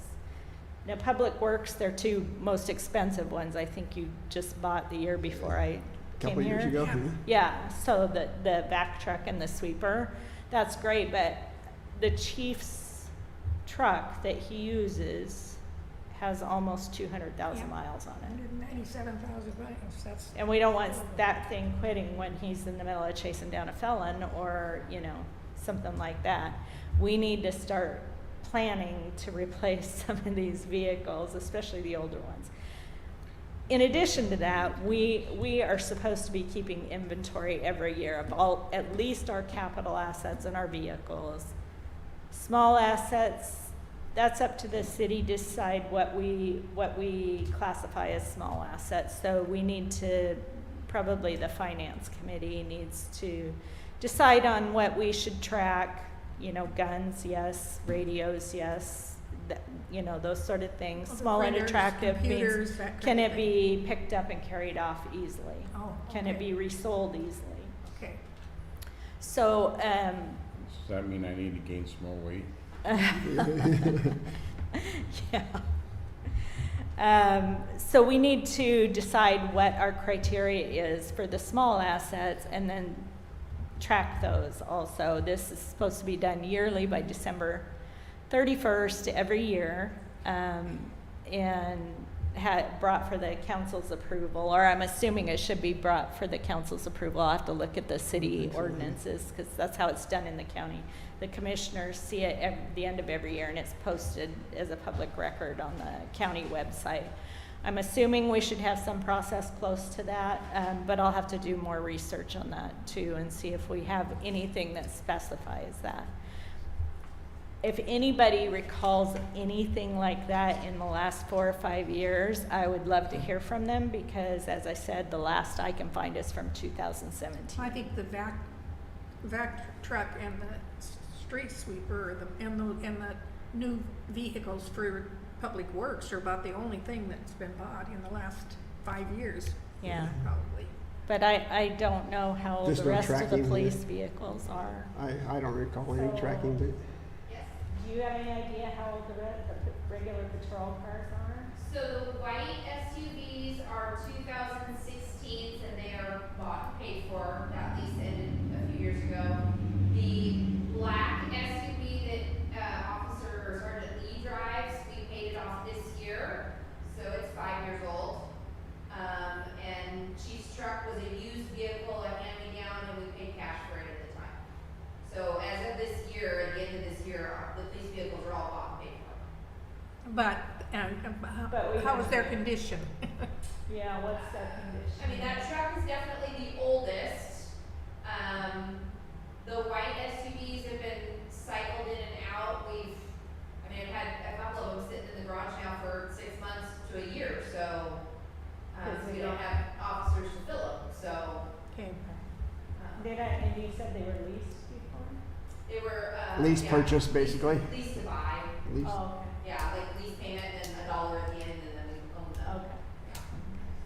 Now, Public Works, they're two most expensive ones. I think you just bought the year before I came Couple here. years ago. Yeah, so the vac truck and the sweeper, that's great, but the chief's truck that he uses has almost 200,000 Yeah. miles on it. 197,000 miles, that's. And we don't want that thing quitting when he's in the middle of chasing down a felon or, you know, something like that. We need to start planning to replace some of these vehicles, especially the older ones. In addition to that, we are supposed to be keeping inventory every year of at least our capital assets and our vehicles. Small assets, that's up to the city to decide what we classify as small assets. So we need to, probably the finance committee needs to decide on what we should track. You know, guns, yes, radios, yes, you know, those sort of things. Well, the Small and printers, attractive computers, means, that kind can of it thing. be picked up and carried off easily? Oh, Can it okay. be resold easily? Okay. So, Does that mean I need to gain some more weight? yeah. So we need to decide what our criteria is for the small assets and then track those also. This is supposed to be done yearly by December 31st every year, and brought for the council's approval, or I'm assuming it should be brought for the council's approval. I'll have to look at the city ordinances, because that's how it's done in the county. The commissioners see it at the end of every year, and it's posted as a public record on the county website. I'm assuming we should have some process close to that, but I'll have to do more research on that too and see if we have anything that specifies that. If anybody recalls anything like that in the last 4 or 5 years, I would love to hear from them, because as I said, the last I can find is from 2017. I think the vac truck and the street sweeper and the new vehicles for Public Works are about the only thing that's been bought in the last 5 years. Yeah. Probably. But I don't know how old There's the no rest of the tracking police here. vehicles are. I don't recall any So- tracking, but Do you have any idea how old the regular patrol cars are? So the white SUVs are 2016s and they are bought and paid for, that lease ended a few years ago. The black SUV that Sergeant Lee drives, we paid it off this year, so it's 5 years old. And Chief's truck was a used vehicle, a hand-me-down, and we paid cash for it at the time. So as of this year, at the end of this year, the police vehicles are all bought and paid for. But, But we how have- is their condition? Yeah, what's that condition? I mean, that truck is definitely the oldest. The white SUVs have been cycled in and out. I've had a couple of them sitting in the garage now for 6 months to a year, so, we don't have officers to fill them, so. Okay. And you said they were leased before? They were, lease yeah, purchase, basically. Lease to buy, Lease. Oh, yeah, like lease payment and $1 at the end, and then we own them. okay. Yeah.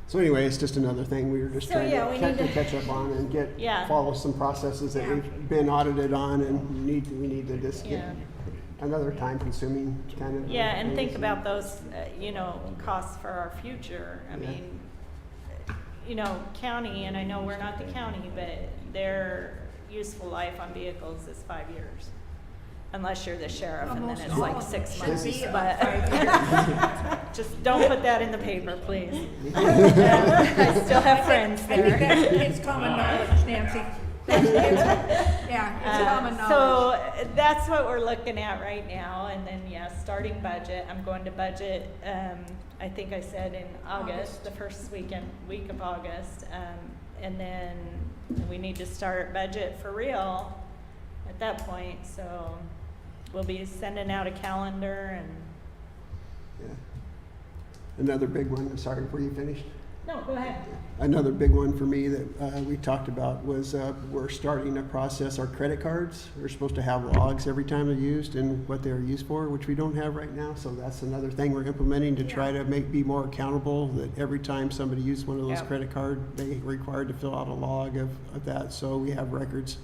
So anyway, it's just another thing we were just So, trying yeah, we need to to- catch up on and Yeah. follow some processes that Yeah. we've been audited on, and we need to just get Yeah. another time-consuming kind of. Yeah, and think things. about those, costs for our future. I Yeah. mean, county, and I know we're not the county, but their useful life on vehicles is 5 years. Unless you're the sheriff, and then Almost it's all like of 6 them months. should be But about 5 just don't put that in the paper, please. I still have friends I think there. it's common knowledge, Nancy. Yeah, it's common knowledge. So that's what we're looking at right now, and then, yeah, starting budget, I'm going to budget, I think I said in August, the first week of August, and then we need to start budget for real at that point, so we'll be sending out a calendar and. Yeah. Another big one, I'm sorry, before you finished. No, go ahead. Another big one for me that we talked about was we're starting to process our credit cards. We're supposed to have logs every time they're used and what they're used for, which we don't have right now. So that's another thing we're implementing to try to be more accountable, that every time somebody uses one of those Yep. credit card, they're required to fill out a log of that, so we have records.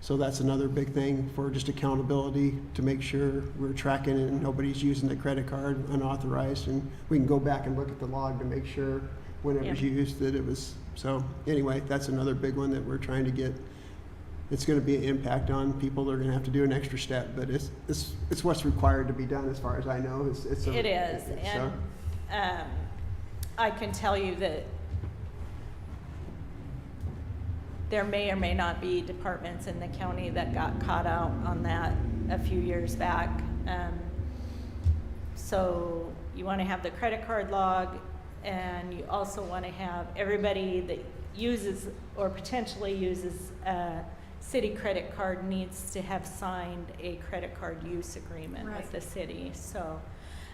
So that's another big thing for just accountability, to make sure we're tracking and nobody's using the credit card unauthorized, and we can go back and look at the log to make sure when it was Yeah. used that it was. So anyway, that's another big one that we're trying to get. It's going to be an impact on people. They're going to have to do an extra step, but it's what's required to be done, as far as I know. It is, and I can tell you that there may or may not be departments in the county that got caught out on that a few years back. So you want to have the credit card log, and you also want to have everybody that uses or potentially uses a city credit card needs to have signed a credit card use agreement with the city. So,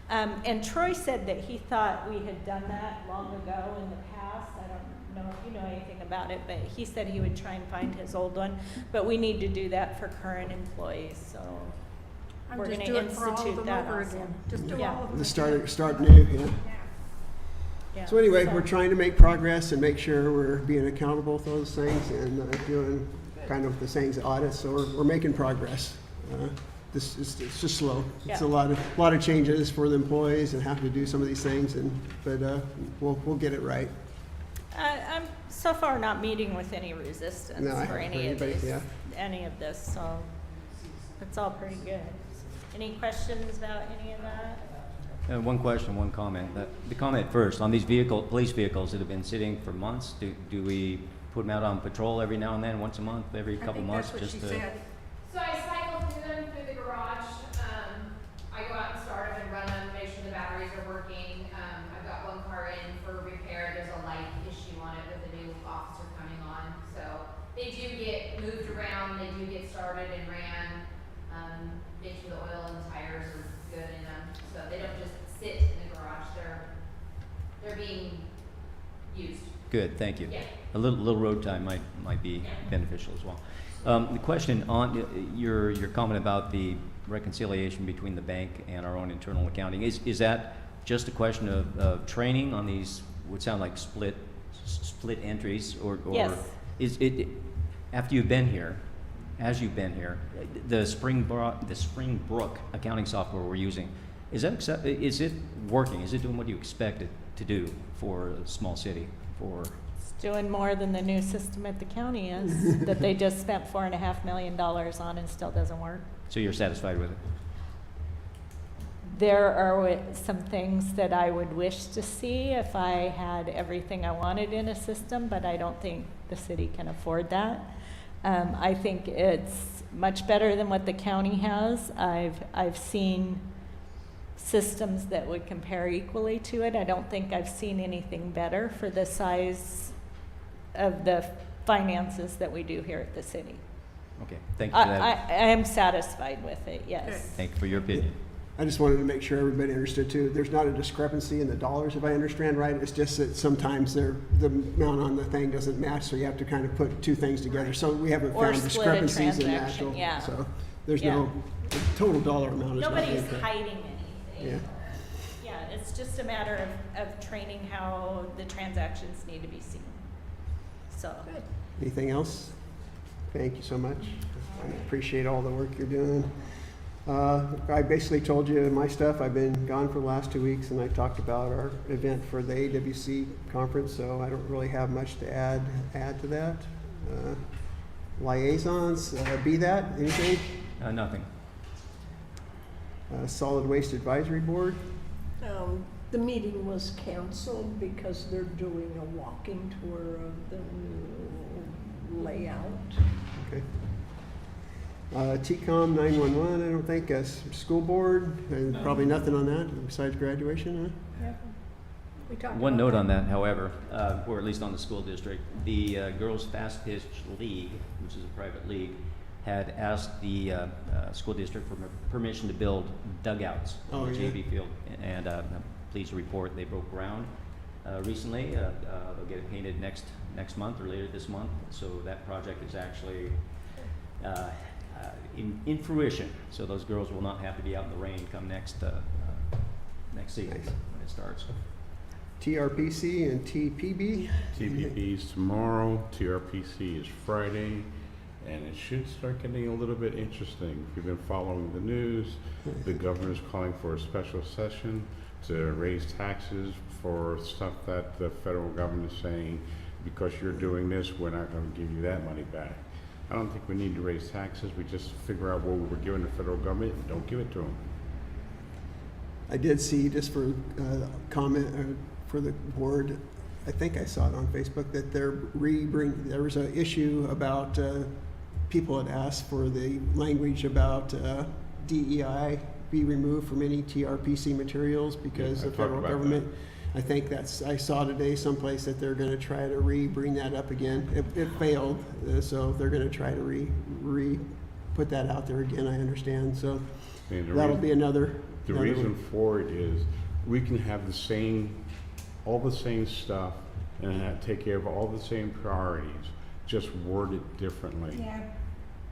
and Troy said that he thought we had done that long ago in the past. I don't know if you know anything about it, but he said he would try and find his old one. But we need to do that for current employees, so we're going to institute that also. Just do all of them. The start new, yeah. Yeah. So anyway, we're trying to make progress and make sure we're being accountable for those things, and doing kind of the things, audits, so we're making progress. It's just slow. It's a lot of changes for the employees and having to do some of these things, but we'll get it right. I'm so far not meeting with any resistance No, I for haven't any heard of anybody, this, yeah. any of this, so it's all pretty good. Any questions about any of that? One question, one comment. The comment first, on these police vehicles that have been sitting for months, do we put them out on patrol every now and then, once a month, every couple months? I think that's what she said. So I cycle through them through the garage. I go out and start them and run them, make sure the batteries are working. I've got one car in for repair. There's a light issue on it with a new officer coming on. So they do get moved around, they do get started and ran. Make sure the oil and the tires are good in them. So they don't just sit in the garage. They're being used. Good, thank you. Yeah. A little road time might be beneficial as well. The question on your comment about the reconciliation between the bank and our own internal accounting, is that just a question of training on these, would sound like split entries, or Yes. is it, after you've been here, as you've been here, the Springbrook accounting software we're using, is it working? Is it doing what you expect it to do for a small city? It's doing more than the new system at the county is, that they just spent $4.5 million on and still doesn't work. So you're satisfied with it? There are some things that I would wish to see if I had everything I wanted in a system, but I don't think the city can afford that. I think it's much better than what the county has. I've seen systems that would compare equally to it. I don't think I've seen anything better for the size of the finances that we do here at the city. Okay, thank you for that. I am satisfied with it, yes. Thank you for your opinion. I just wanted to make sure everybody understood too. There's not a discrepancy in the dollars, if I understand right. It's just that sometimes the amount on the thing doesn't match, so you have to kind of put two things together. So we haven't Or found split a discrepancies in the transaction, actual. yeah. So there's Yeah. no the total dollar amount is not Nobody's incorrect. hiding anything. Yeah. Yeah, it's just a matter of training how the transactions need to be seen. So, Anything else? Thank you so much. I appreciate all the work you're doing. I basically told you my stuff. I've been gone for the last 2 weeks, and I talked about our event for the AWC conference, so I don't really have much to add to that. Liaisons, be that, anything? Nothing. Solid Waste Advisory Board? The meeting was canceled because they're doing a walking tour of the new layout. Okay. TCOM 911, I don't think, school board, probably nothing on that besides graduation, huh? Yeah. We talked One about note that. on that, however, or at least on the school district, the Girls Fast Pitch League, which is a private league, had asked the school district for permission to build dugouts Oh, on the yeah. JV field. And I'm pleased to report they broke ground recently. They'll get it painted next month or later this month. So that project is actually in fruition. So those girls will not have to be out in the rain come next season Nice. when it starts. TRPC and TPB. TPP is tomorrow, TRPC is Friday, and it should start getting a little bit interesting. If you've been following the news, the governor's calling for a special session to raise taxes for stuff that the federal government is saying, because you're doing this, we're not going to give you that money back. I don't think we need to raise taxes. We just figure out what we were giving the federal government and don't give it to them. I did see, just for comment for the board, I think I saw it on Facebook, that there was an issue about people had asked for the language about DEI be removed from any TRPC materials because Yeah, I the federal talked about government, I think I saw today someplace that they're gonna try to bring that up again. It failed, so they're gonna try to put that out there again, I understand, so And the that'll reason- be another. The reason for it is we can have all the same stuff and take care of all the same priorities, just word it differently. Yeah,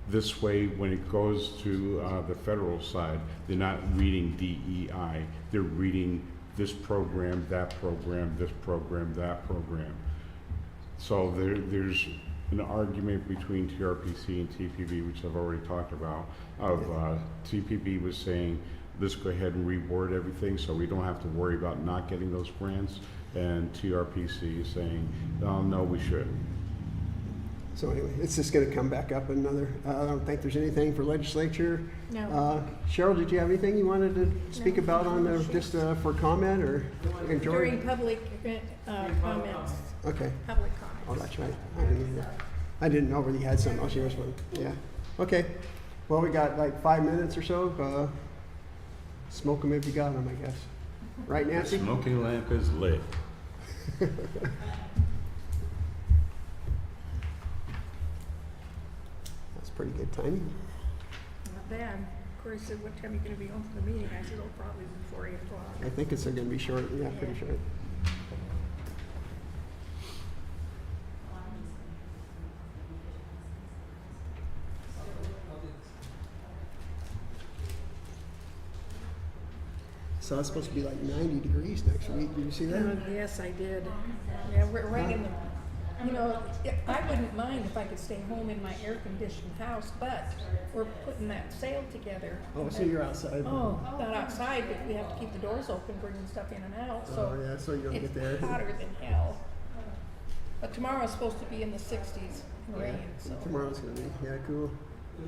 This way, when it goes to the federal side, they're not reading DEI, they're reading this program, that program, this program, that program. So there's an argument between TRPC and TPB, which I've already talked about, of TPB was saying, let's go ahead and reword everything so we don't have to worry about not getting those grants. And TRPC is saying, no, we should. So anyway, it's just gonna come back up another, I don't think there's anything for legislature. no. Cheryl, did you have anything you wanted to speak about on the, just for comment or enjoy? During public comments, Okay, public oh, comments. that's right. I didn't know whether you had something else you was one, yeah. Okay, well, we got like 5 minutes or so, smoke them if you got them, I guess. Right, Nancy? Smoking lamp is lit. That's pretty good timing. Not bad. Corey said, what time are you gonna be home from the meeting? I said, oh, probably before 8 o'clock. I think it's gonna be short, yeah, pretty short. So it's supposed to be like 90 degrees next week. Did you see that? Yes, I did. Yeah, we're right in the, you know, I wouldn't mind if I could stay home in my air-conditioned house, but we're putting that sale together. Oh, so you're outside. Oh, not outside, but we have to keep the doors open, bringing stuff in and out, Oh, so yeah, so you don't get there. it's hotter than hell. But tomorrow's supposed to be in the 60s and rain, so. Tomorrow's gonna be, yeah, cool.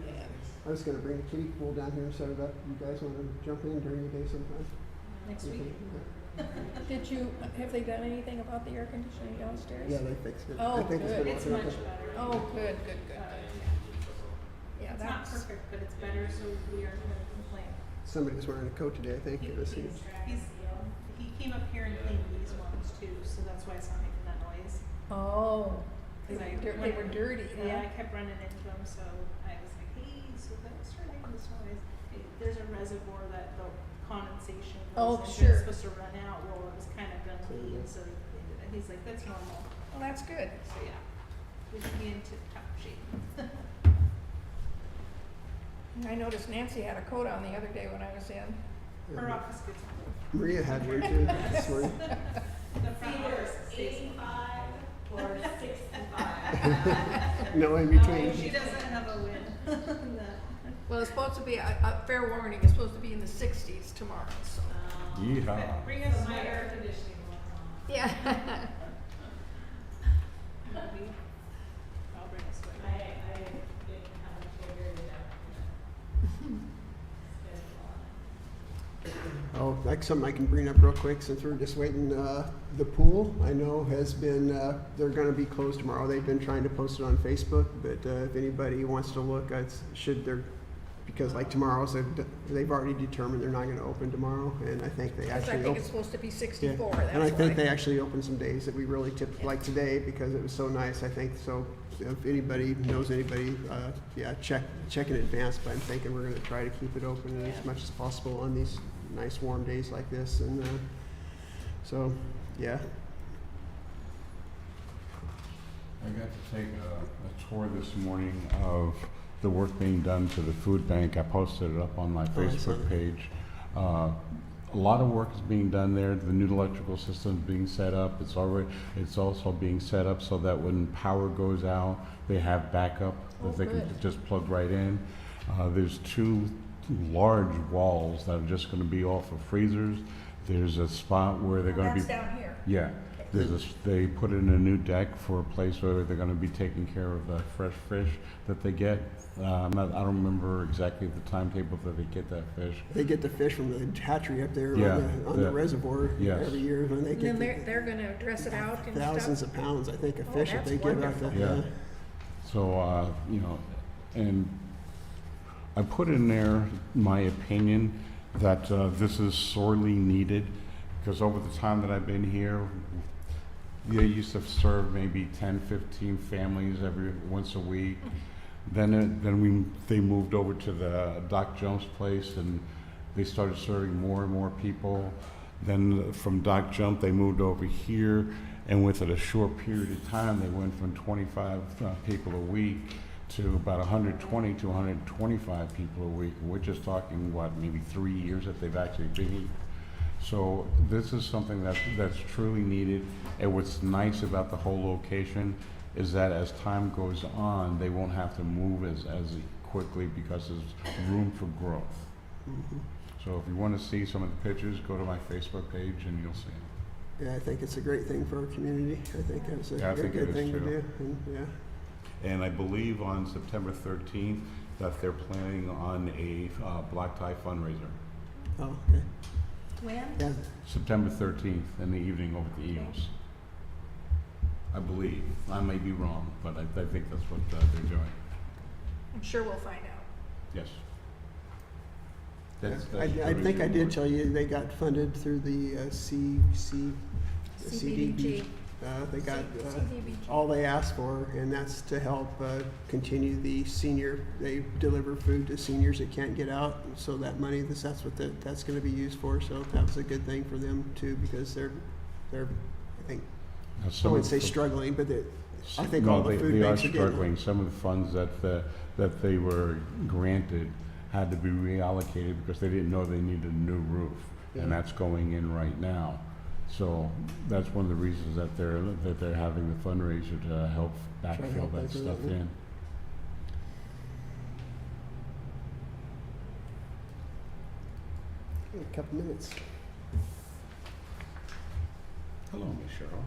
Yeah. I was gonna bring the kiddie pool down here and set it up. You guys wanna jump in during the day sometime? Next Okay. week. Have they done anything about the air conditioning downstairs? Yeah, they fixed it. Oh, I think good. been It's working much okay. better. Oh, good, good, good, good. Yeah, It's not that's, perfect, but it's better, so we aren't gonna complain. Somebody was wearing a coat today, I think. It was, He came up here and cleaned these ones too, so that's why it's not making that noise. oh, they 'Cause they were dirty, Yeah, I huh? kept running into them, so I was like, hey, so that's making this noise. There's a reservoir that the condensation Oh, goes into, sure. it's supposed to run out, well, it was kind of done clean, so he cleaned it, and he's like, that's normal. Well, that's good. So yeah, we should be in tip-top shape. I noticed Nancy had a coat on the other day when I was in. Her office gets cold. Maria had one too this morning. The front office stays cold. Or 65. No in between. She doesn't have a win. Well, it's supposed to be, a fair warning, it's supposed to be in the 60s tomorrow, so. Yeehaw. Bring us my air conditioning ones on. Yeah. I'll bring a sweater. I didn't have a figured it out. Oh, I like something I can bring up real quick since we're just waiting. The pool, I know, has been, they're gonna be closed tomorrow. They've been trying to post it on Facebook, but if anybody wants to look, because like tomorrow's, they've already determined they're not gonna open tomorrow, and I think they Because actually. I think it's supposed to be Yeah, 64, and I that's think why. they actually opened some days that we really tipped, like today, because it was so nice, I think, so if anybody knows anybody, check in advance, but I'm thinking we're gonna try to keep it open as much as possible on these nice warm days like this, and, so, yeah. I got to take a tour this morning of the work being done to the food bank. I posted it up on my I saw Facebook that. page. A lot of work is being done there. The new electrical system is being set up. It's also being set up so that when power goes out, they have backup that they can good. just plug right in. There's 2 large walls that are just going to be off of freezers. There's a spot where they're going to That's be. down here. Yeah, they put in a new deck for a place where they're gonna be taking care of the fresh fish that they get. I don't remember exactly the timetable that they get that fish. They get the fish from the hatchery up there Yeah, on the the- reservoir yes. every year when they And then get they're gonna dress it out and thousands stuff. of pounds, I think, of Oh, fish that that's they give out wonderful. there. Yeah. So, and I put in there my opinion that this is sorely needed, because over the time that I've been here, they used to serve maybe 10, 15 families once a week. They moved over to the Doc Jump's place, and they started serving more and more people. Then from Doc Jump, they moved over here, and within a short period of time, they went from 25 people a week to about 120 to 125 people a week. We're just talking, maybe 3 years that they've actually been here. So this is something that's truly needed. And what's nice about the whole location is that as time goes on, they won't have to move as quickly because there's room for growth. Mhm. So if you want to see some of the pictures, go to my Facebook page and you'll see them. Yeah, I think it's a great thing for our community. I think it's a Yeah, I think it good is thing to too. do, and, yeah. And I believe on September 13th that they're planning on a black tie fundraiser. Oh, okay. When? Yeah, September 13th in the evening over at the Eagles. I believe. I may be wrong, but I think that's what they're doing. I'm sure we'll find out. Yes. I think I did tell you they got funded through the CDBG. CDBG. They got CDBG. all they asked for, and that's to help continue the they deliver food to seniors that can't get out. So that money, that's what that's going to be used for. So that was a good thing for them too, because they're I think, I wouldn't say struggling, but I think all the food they are banks are getting. struggling. Some of the funds that they were granted had to be reallocated because they didn't know they needed a new roof, Yeah. and that's going in right now. So that's one of the reasons that they're having the fundraiser to help Try to backfill help that backfill stuff that, yeah. in. A couple minutes. Hello, Miss Cheryl.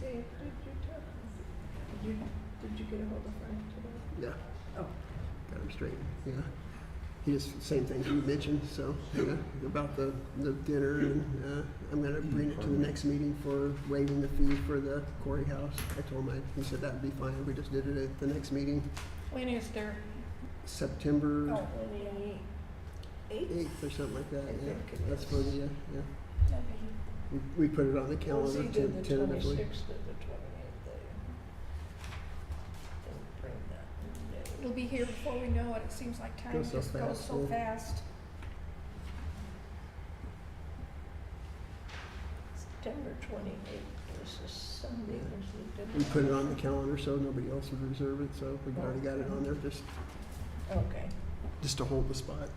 Dave, did you get a hold of Frank today? Yeah. Oh. Got him straight, yeah. He just, same thing you mentioned, so, yeah, about the dinner, and, I'm gonna bring it to the next meeting for waiving the fee for the Corey House. I told him, he said that'd be fine, we just did it at the next meeting, When is there? September Oh, 8th? 8th or something like that, I yeah. think it That's is. for the, yeah. We put it on the It was calendar either the tentatively. 26th or the 28th. Didn't bring that day. It'll be here before we know it. It seems like time Goes so just goes fast, so yeah. fast. September 28th was a Sunday, was it? We put it on the calendar so nobody else would reserve it, so we already got it on there Okay. just to hold the spot.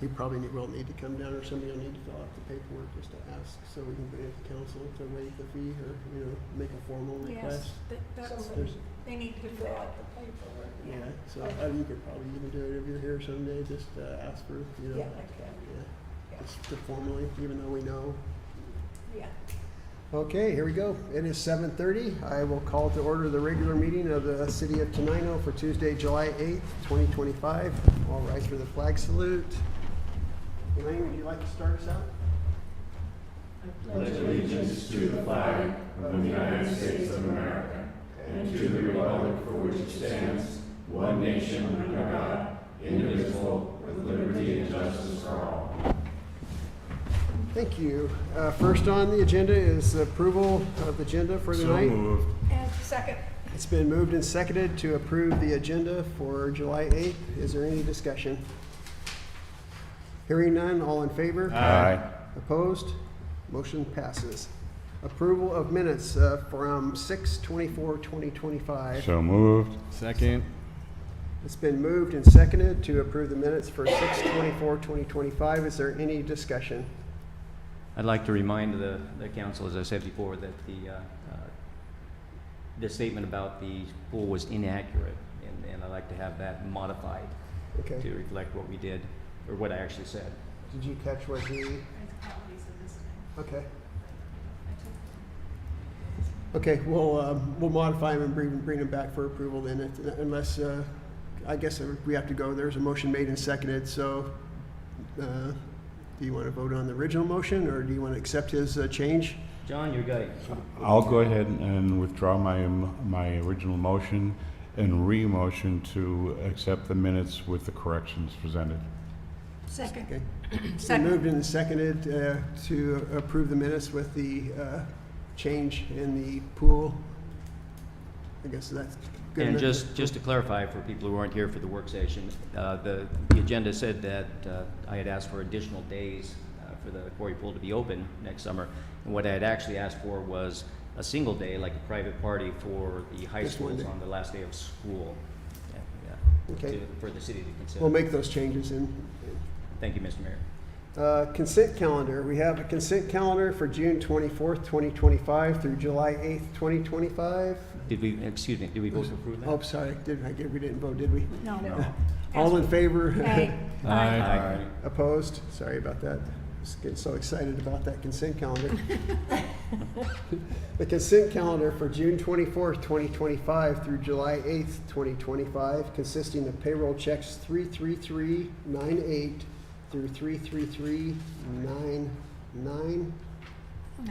He probably will need to come down, or somebody will need to fill out the paperwork just to ask, so we can bring it to council to waive the fee, or, make a formal Yes, request. that's, Somebody they need to fill fill out out. the paperwork. Yeah, so you could probably even do it if you're here someday, just ask for, Yeah, I can. yeah, just to formally, even though we know. Yeah. Okay, here we go. It is 7:30. I will call to order the regular meeting of the City of Tenino for Tuesday, July 8th, 2025. All rise for the flag salute. Elaine, would you like to start us out? Pledge allegiance to the flag of the United States of America and to the republic for which it stands, one nation under God, indivisible, with liberty and justice for all. Thank you. First on the agenda is approval of the agenda for tonight. So moved. And second, It's been moved and seconded to approve the agenda for July 8th. Is there any discussion? Hearing none, all in favor? Aye. Opposed? Motion passes. Approval of minutes from 6/24/2025. So moved. Second. It's been moved and seconded to approve the minutes for 6/24/2025. Is there any discussion? I'd like to remind the council, as I said before, that the statement about the pool was inaccurate, and I'd like to have that modified Okay. to reflect what we did, or what I actually said. Did you catch what he? I caught what he said this time. Okay. I took Okay, we'll modify them and bring them back for approval then, unless, I guess we have to go, there's a motion made and seconded, so, do you want to vote on the original motion, or do you want to accept his change? John, your guy. I'll go ahead and withdraw my original motion and re-motion to accept the minutes with the corrections presented. second, Okay. It's been second. moved and seconded to approve the minutes with the change in the pool. I guess that's good And enough. just to clarify for people who weren't here for the work session, the agenda said that I had asked for additional days for the quarry pool to be open next summer. And what I had actually asked for was a single day, like a private party for the high Just one schools day. on the last day of school. Okay. For the city to consider. We'll make those changes in. Thank you, Mr. Mayor. Consent calendar. We have a consent calendar for June 24th, 2025 through July 8th, 2025. Did we vote to approve that? Oh, sorry, we didn't vote, did we? No. All in favor? Aye. Aye. Opposed? Sorry about that. Just getting so excited about that consent calendar. The consent calendar for June 24th, 2025 through July 8th, 2025, consisting of payroll checks 33398 through 33399. No, Am I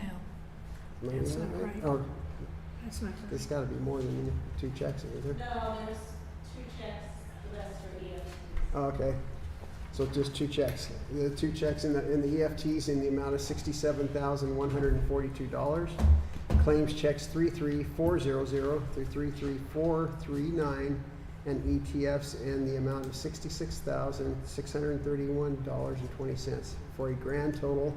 That's reading that not right. Oh, that's not right. there's gotta be more than 2 checks in there. No, there's 2 checks, the rest are EFTs. Oh, okay. So just 2 checks. The 2 checks in the EFTs in the amount of $67,142. Claims checks 33400 through 33439, and ETFs in the amount of $66,631.20 for a grand total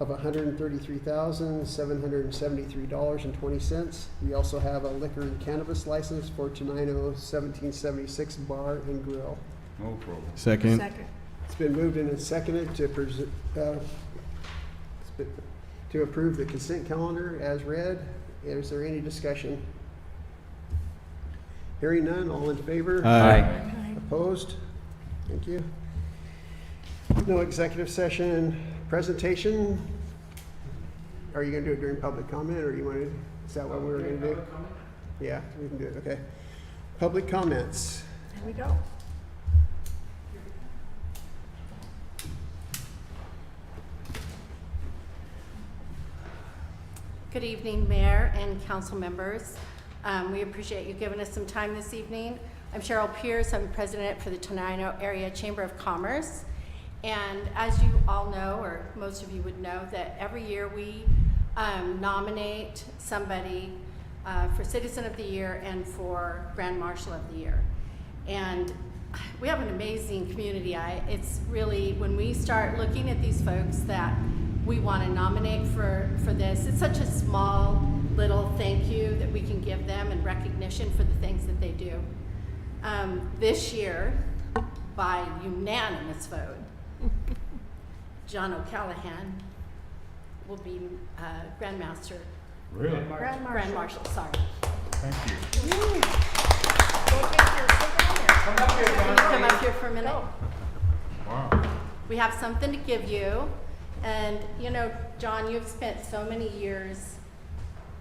of $133,773.20. We also have a liquor and cannabis license for Tenino 1776 Bar and Grill. No problem. Second. Second, It's been moved and seconded to approve the consent calendar as read. Is there any discussion? Hearing none, all in favor? Aye. aye. Opposed? Thank you. No executive session presentation. Are you gonna do it during public comment, or you wanna, is that what we were gonna do? Yeah, we can do it, okay. Public comments. There we go. Good evening, Mayor and council members. We appreciate you giving us some time this evening. I'm Cheryl Pierce. I'm president for the Tenino Area Chamber of Commerce. And as you all know, or most of you would know, that every year we nominate somebody for Citizen of the Year and for Grand Marshal of the Year. And we have an amazing community. It's really, when we start looking at these folks that we want to nominate for this, it's such a small little thank you that we can give them and recognition for the things that they do. This year, by unanimous vote, John O'Callahan will be Grand Master. Really? Grand Marshal, sorry. Thank you. Come up here, Can you John. come up here for a minute? Wow. We have something to give you. And, you know, John, you've spent so many years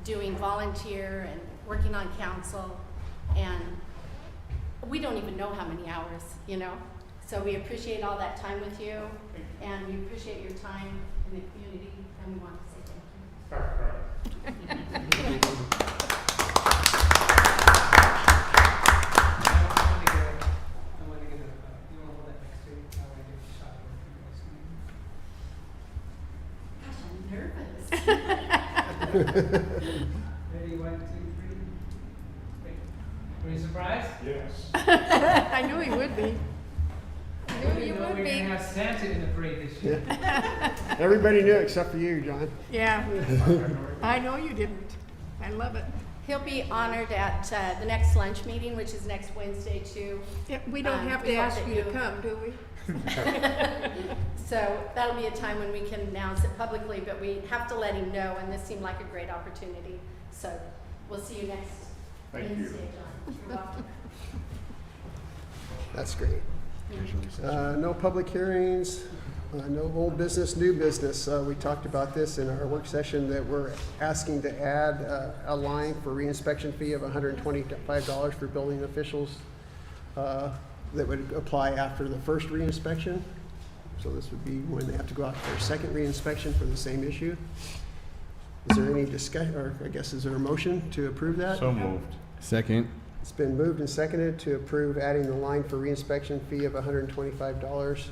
doing volunteer and working on council, and we don't even know how many hours, you know? So we appreciate all that time with you, and we appreciate your time in the community, and we want to say thank you. Gosh, I'm nervous. Ready, 1, 2, 3. Were you surprised? Yes. I knew he would be. I knew We you didn't know would we were be. gonna have Santa in the parade this year. Everybody knew except for you, John. Yeah. I know you didn't. I love it. He'll be honored at the next lunch meeting, which is next Wednesday, too. Yeah, we don't have we to hope ask that you to you- come, do we? So that'll be a time when we can announce it publicly, but we have to let him know, and this seemed like a great opportunity. So we'll see you next Thank you. Wednesday, John. You're welcome. That's great. No public hearings, no old business, new business. We talked about this in our work session, that we're asking to add a line for reinspection fee of $125 for building officials that would apply after the first reinspection. So this would be when they have to go out for a second reinspection for the same issue. Is there any discussion, or I guess, is there a motion to approve that? So moved. Second. It's been moved and seconded to approve adding the line for reinspection fee of $125.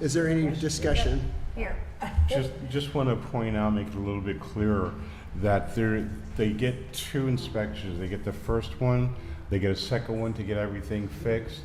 Is there any discussion? Here. Just want to point out, make it a little bit clearer, that they get 2 inspections. They get the first one, they get a second one to get everything fixed.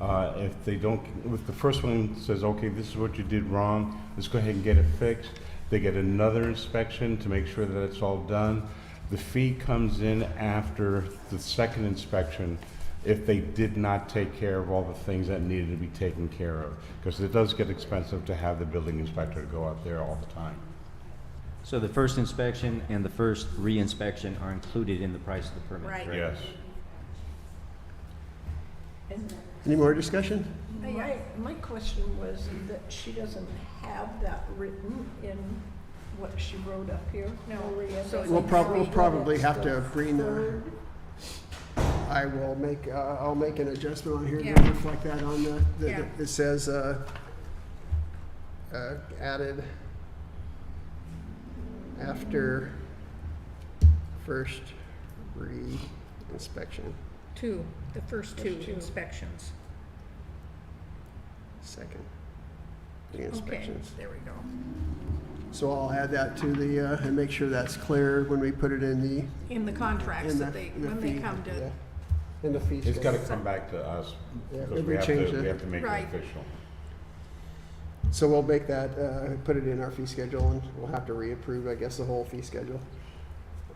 If they don't, if the first one says, okay, this is what you did wrong, let's go ahead and get it fixed, they get another inspection to make sure that it's all done. The fee comes in after the second inspection if they did not take care of all the things that needed to be taken care of. Because it does get expensive to have the building inspector go out there all the time. So the first inspection and the first re-inspection are included in the price of the permit, Right. correct? Yes. Any more discussion? My question was that she doesn't have that written in what she wrote up here. No. Maria So doesn't We'll have probably it. have to bring the, Third. I will make, I'll make an adjustment on here to Yeah. reflect that on Yeah. it says, added after first re-inspection, The first two inspections. second Okay, re-inspections. there we go. So I'll add that to the, and make sure that's clear when we put it in the, In the contracts in the. that they, the when they fee, come to, yeah, in the fee It's got to schedule. come back to us, Yeah, because if we we have change to, it. we have to make it Right. official. So we'll make that, put it in our fee schedule, and we'll have to reapprove, I guess, the whole fee schedule.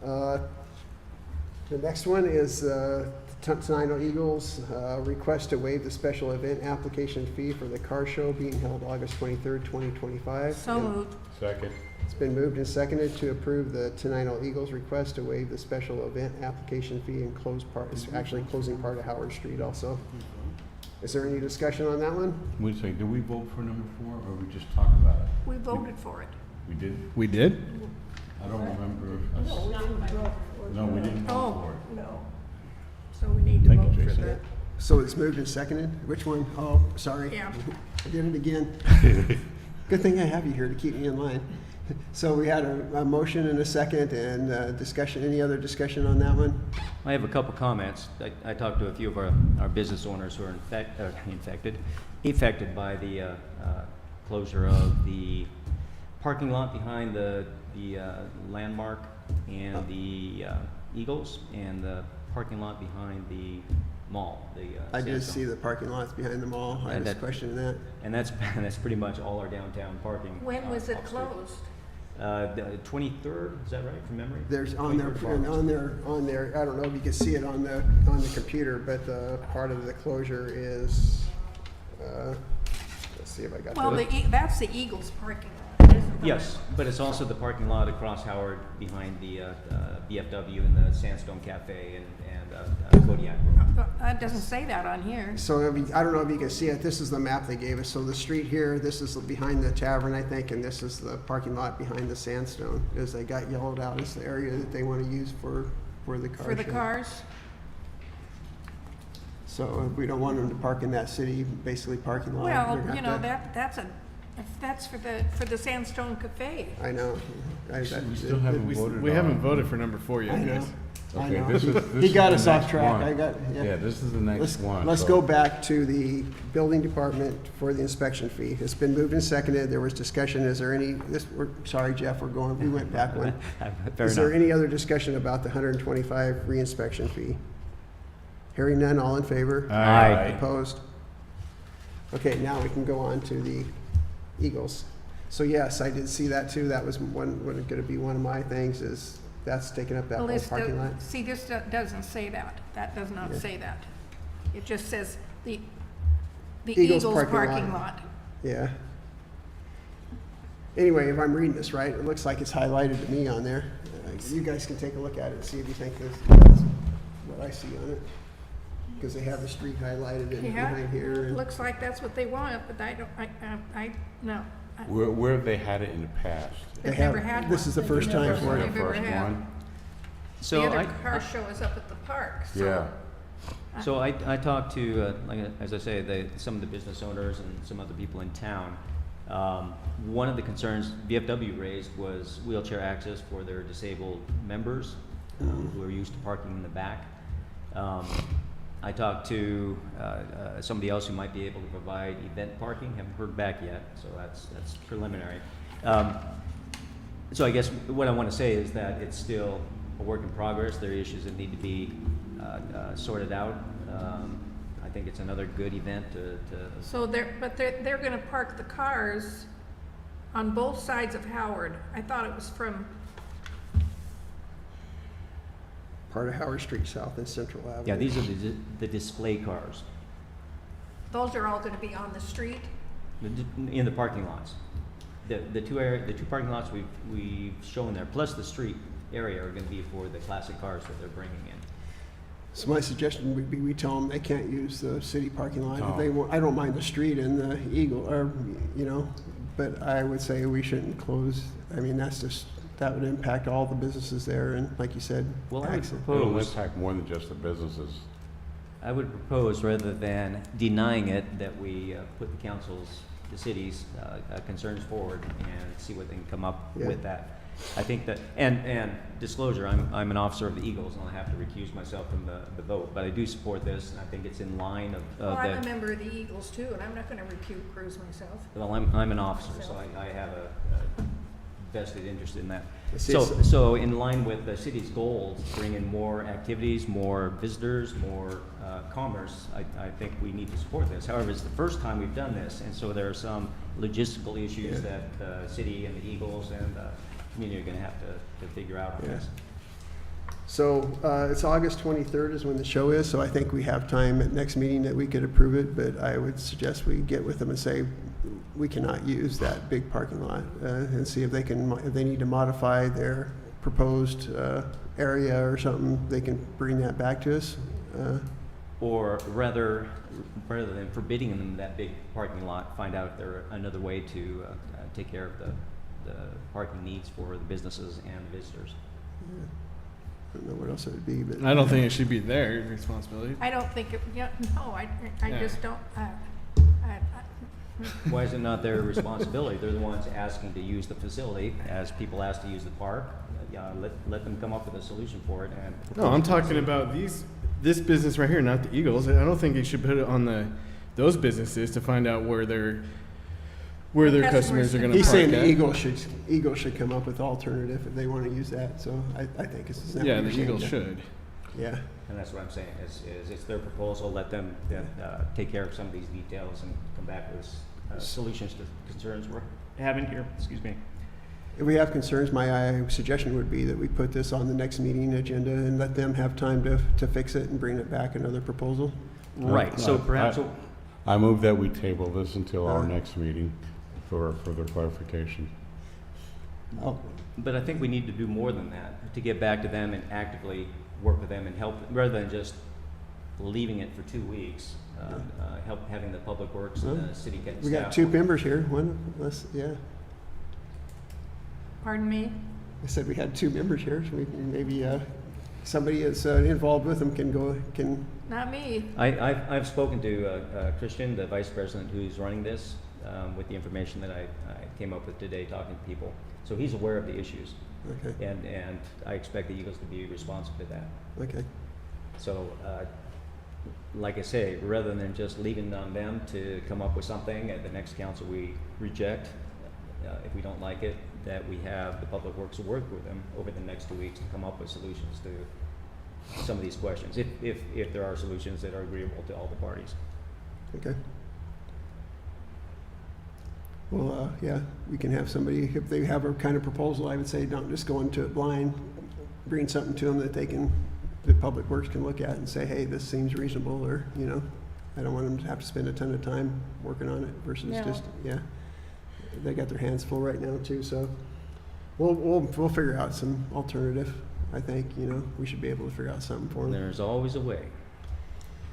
The next one is Tenino Eagles, request to waive the special event application fee for the car show being held August 23rd, 2025. so moved. Second. It's been moved and seconded to approve the Tenino Eagles request to waive the special event application fee and close part, it's actually closing part of Howard Street also. Is there any discussion on that one? Wait a second, did we vote for number 4, or we just talked about it? We voted for it. We did? We did? I don't remember us. No, we didn't vote for it. No, we didn't Oh. vote for it. No. So we need to Thank you, vote for Jason. that. So it's moved and seconded? Which one? Oh, sorry. Yeah. I did it again. Good thing I have you here to keep me in line. So we had a motion and a second and discussion. Any other discussion on that one? I have a couple comments. I talked to a few of our business owners who are affected by the closure of the parking lot behind the Landmark and the Eagles, and the parking lot behind the mall. I did Sandstone. see the parking lots behind the mall. I was questioning that. And that's pretty much all our downtown parking. When was it off-street. closed? The 23rd, is that right, from memory? There's on there, 23rd of August. on there, I don't know if you can see it on the computer, but the part of the closure is, let's see if I got Well, that. that's the Eagles parking lot, isn't it? Yes, but it's also the parking lot across Howard behind the BFW and the Sandstone Cafe and Kodiak. It doesn't say that on here. So I don't know if you can see it. This is the map they gave us. So the street here, this is behind the tavern, I think, and this is the parking lot behind the Sandstone. As they got yellowed out as the area that they want to use for the car For the show. cars? So if we don't want them to park in that city, basically parking lot. Well, they're gonna you know, have to- that's for the Sandstone Cafe. I know. We still haven't voted We on- haven't voted for number 4 I yet, know. guys. I Okay, know. this is He got the us off next track. one. Yeah, this is the next one. Let's so- go back to the building department for the inspection fee. It's been moved and seconded. There was discussion. Is there any, sorry, Jeff, we went back one. Fair Is there enough. any other discussion about the 125 reinspection fee? Hearing none, all in favor? Aye. Opposed? Okay, now we can go on to the Eagles. So yes, I did see that too. That was going to be one of my things, is that's taking up that Well, whole this parking lot. see, this doesn't say that. That does not Yeah. say that. It just says the Eagles Eagles parking parking lot. lot. Yeah. Anyway, if I'm reading this right, it looks like it's highlighted to me on there. You guys can take a look at it and see if you think that's what I see on it. Because they have the street highlighted in Yeah, behind here. and- looks like that's what they want, but no. Where have they had it in the past? They They've have- never had one. This is the first time Never- for it. they've The ever first had. one? So The other I, car show is up at the park, so. Yeah. So I talked to, as I say, some of the business owners and some other people in town. One of the concerns VFW raised was wheelchair access for their disabled members who are used to parking in the back. I talked to somebody else who might be able to provide event parking. Haven't heard back yet, so that's preliminary. So I guess what I want to say is that it's still a work in progress. There are issues that need to be sorted out. I think it's another good event to So they're gonna park the cars on both sides of Howard. I thought it was from, Part of Howard Street South and Central Avenue. yeah, these are the display cars those are all gonna be on the street. in the parking lots. The two parking lots we've shown there, plus the street area, are going to be for the classic cars that they're bringing in. So my suggestion would be we tell them they can't use the city parking lot. If No. they want, I don't mind the street and the Eagle, or, but I would say we shouldn't close. I mean, that would impact all the businesses there, and like you said, Well, I would access. It'll propose, impact more than just the businesses. rather than denying it, that we put the city's concerns forward and see what they can come up Yeah. with that. I think that, and disclosure, I'm an officer of the Eagles, and I'll have to recuse myself from the vote, but I do support this, and I think it's in line of Well, I'm a the, member of the Eagles too, and I'm not gonna recuse myself. well, I'm an officer, so I have a vested interest in that. See, So in line with the city's goals, bring in more activities, more visitors, more commerce, I think we need to support this. However, it's the first time we've done this, and so there are some logistical issues Yeah. that the city and the Eagles and the community are gonna have to figure out on Yeah. this. So it's August 23rd is when the show is, so I think we have time at next meeting that we could approve it, but I would suggest we get with them and say we cannot use that big parking lot, and see if they need to modify their proposed area or something, they can bring that back to us. Or rather than forbidding them that big parking lot, find out if there's another way to take care of the parking needs for the businesses and visitors. I don't know what else it would be, but. I don't think it should be their responsibility. I don't think, no, I Yeah. just don't, Why is it not their responsibility? They're the ones asking to use the facility, as people ask to use the park. Let them come up with a solution for it and. No, I'm talking about this business right here, not the Eagles. I don't think you should put it on those businesses to find out where their customers are going to He's park saying the at. Eagle should come up with alternative if they want to use that, so I think it's. is that Yeah, what the you're saying? Eagles should. Yeah, And that's what I'm saying, is it's their proposal, let them take care of some of these details and come back with solutions to concerns we're having here, excuse me. if we have concerns, my suggestion would be that we put this on the next meeting agenda and let them have time to fix it and bring it back another proposal. Right, so perhaps, I move that we table this until our Uh. next meeting for further clarification. Oh, but I think we need to do more than that, to get back to them and actively work with them and help, rather than just leaving it for 2 weeks. Help having the public works and the city get staff. we got two members here, yeah. Pardon me? I said we had two members here, so we can maybe, somebody that's involved with them can, Not me. I've spoken to Christian, the vice president who's running this, with the information that I came up with today talking to people. So he's aware of the issues, okay, and I expect the Eagles to be responsive to that. okay. So, like I say, rather than just leaving it on them to come up with something at the next council we reject, if we don't like it, that we have the public works work with them over the next 2 weeks to come up with solutions to some of these questions, if there are solutions that are agreeable to all the parties. Okay. Well, yeah, we can have somebody, if they have a kind of proposal, I would say don't just go into it blind. Bring something to them that the Public Works can look at and say, hey, this seems reasonable, or, I don't want them to have to spend a ton of time working on it versus No. just, yeah. They got their hands full right now too, so we'll figure out some alternative. I think, we should be able to figure out something for them. There's always a way.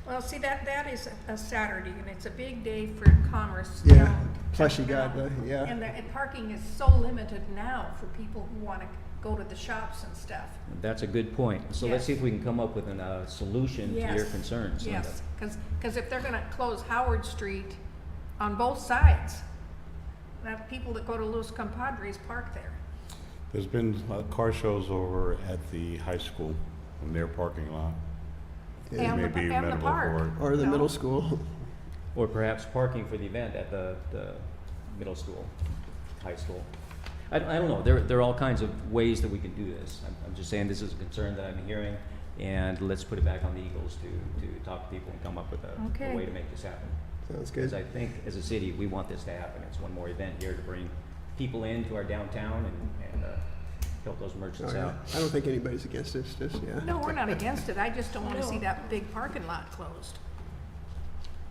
Well, see, that is a Saturday, and it's a big day for commerce. Yeah, plus you got yeah. And parking is so limited now for people who want to go to the shops and stuff. That's a good point. So let's Yes. see if we can come up with a solution to your Yes. concerns, Linda. Yes, because if they're gonna close Howard Street on both sides, that people that go to Los Compadres park there. There's been car shows over at the high school in their parking lot. Yeah. They And may be the amenable park. for it. Or the No. middle school. Or perhaps parking for the event at the middle school, high school. I don't know, there are all kinds of ways that we can do this. I'm just saying this is a concern that I'm hearing, and let's put it back on the Eagles to talk to people and come up with a Okay. way to make this happen. Sounds Because good. I think, as a city, we want this to happen. It's one more event here to bring people into our downtown and help those merchants Oh, yeah. out. I don't think anybody's against this, yeah. No, we're not against it, I just don't want to see that big parking lot closed.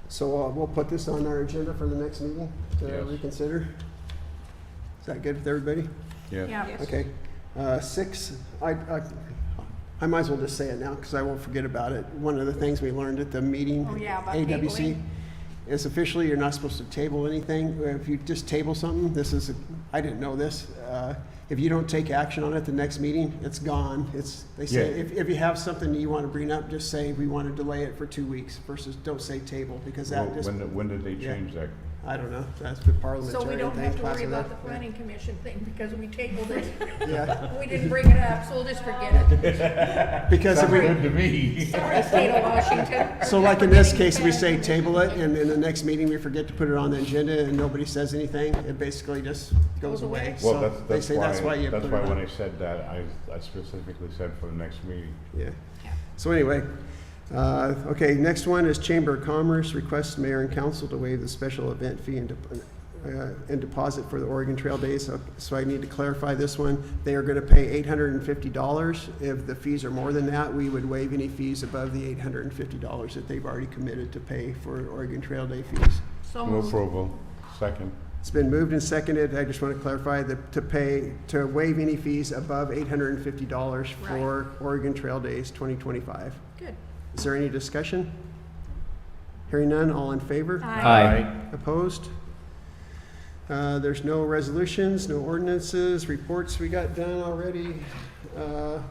So we'll put this on our agenda for the next meeting to Yes. reconsider. Is that good with everybody? Yeah. Yeah. Okay. 6, I might as well just say it now because I won't forget about it. One of the things we learned at the meeting, Oh, yeah, about AWC, tabling. is officially you're not supposed to table anything. If you just table something, I didn't know this. If you don't take action on it the next meeting, it's gone. They say, Yeah. if you have something that you want to bring up, just say, we want to delay it for 2 weeks versus don't say table because that Well, just, when did they yeah. change that? I don't know. That's the So we parliamentarian don't thing. have to worry class of about the that. planning commission thing because we tabled it. Yeah, We didn't bring it up, so we'll just forget it. because if we, Good to me. Sorry, state of Washington. so like in this case, we say table it, and in the next meeting, we forget to put it on the agenda, and nobody says anything, it basically just goes Goes away. away. So Well, they say that's why you that's put it why when on. I said that, I specifically said for the next meeting. Yeah. Yeah. So anyway, okay, next one is Chamber of Commerce requests mayor and council to waive the special event fee and deposit for the Oregon Trail Days. So I need to clarify this one. They are gonna pay $850. If the fees are more than that, we would waive any fees above the $850 that they've already committed to pay for Oregon Trail Day fees. So Move moved. approval. Second. It's been moved and seconded. I just want to clarify that to waive any fees above $850 for Oregon Trail Days 2025. Good. Is there any discussion? Hearing none, all in favor? Aye. Opposed? There's no resolutions, no ordinances, reports we got done already.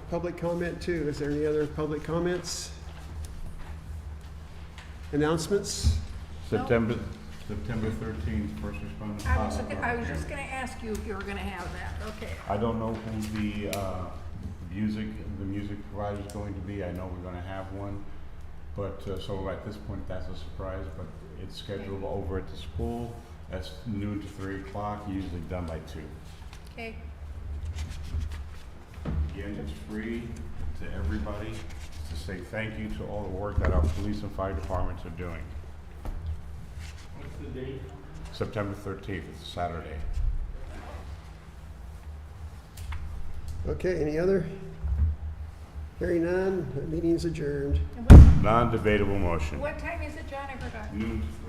Public comment too. Is there any other public comments? Announcements? September September 13th, first responder. I was just gonna ask you if you were gonna have that, okay. I don't know who the music provider is going to be. I know we're gonna have one. But, so at this point, that's a surprise, but it's scheduled over at the school. That's noon to 3 o'clock, usually done by 2. Okay, Again, it's free to everybody to say thank you to all the work that our police and fire departments are doing. What's the date? September 13th, it's a Saturday. Okay, any other? Hearing none, the meeting's adjourned. and Non-debatable motion. what time is it, John, I forgot? Noon to 3.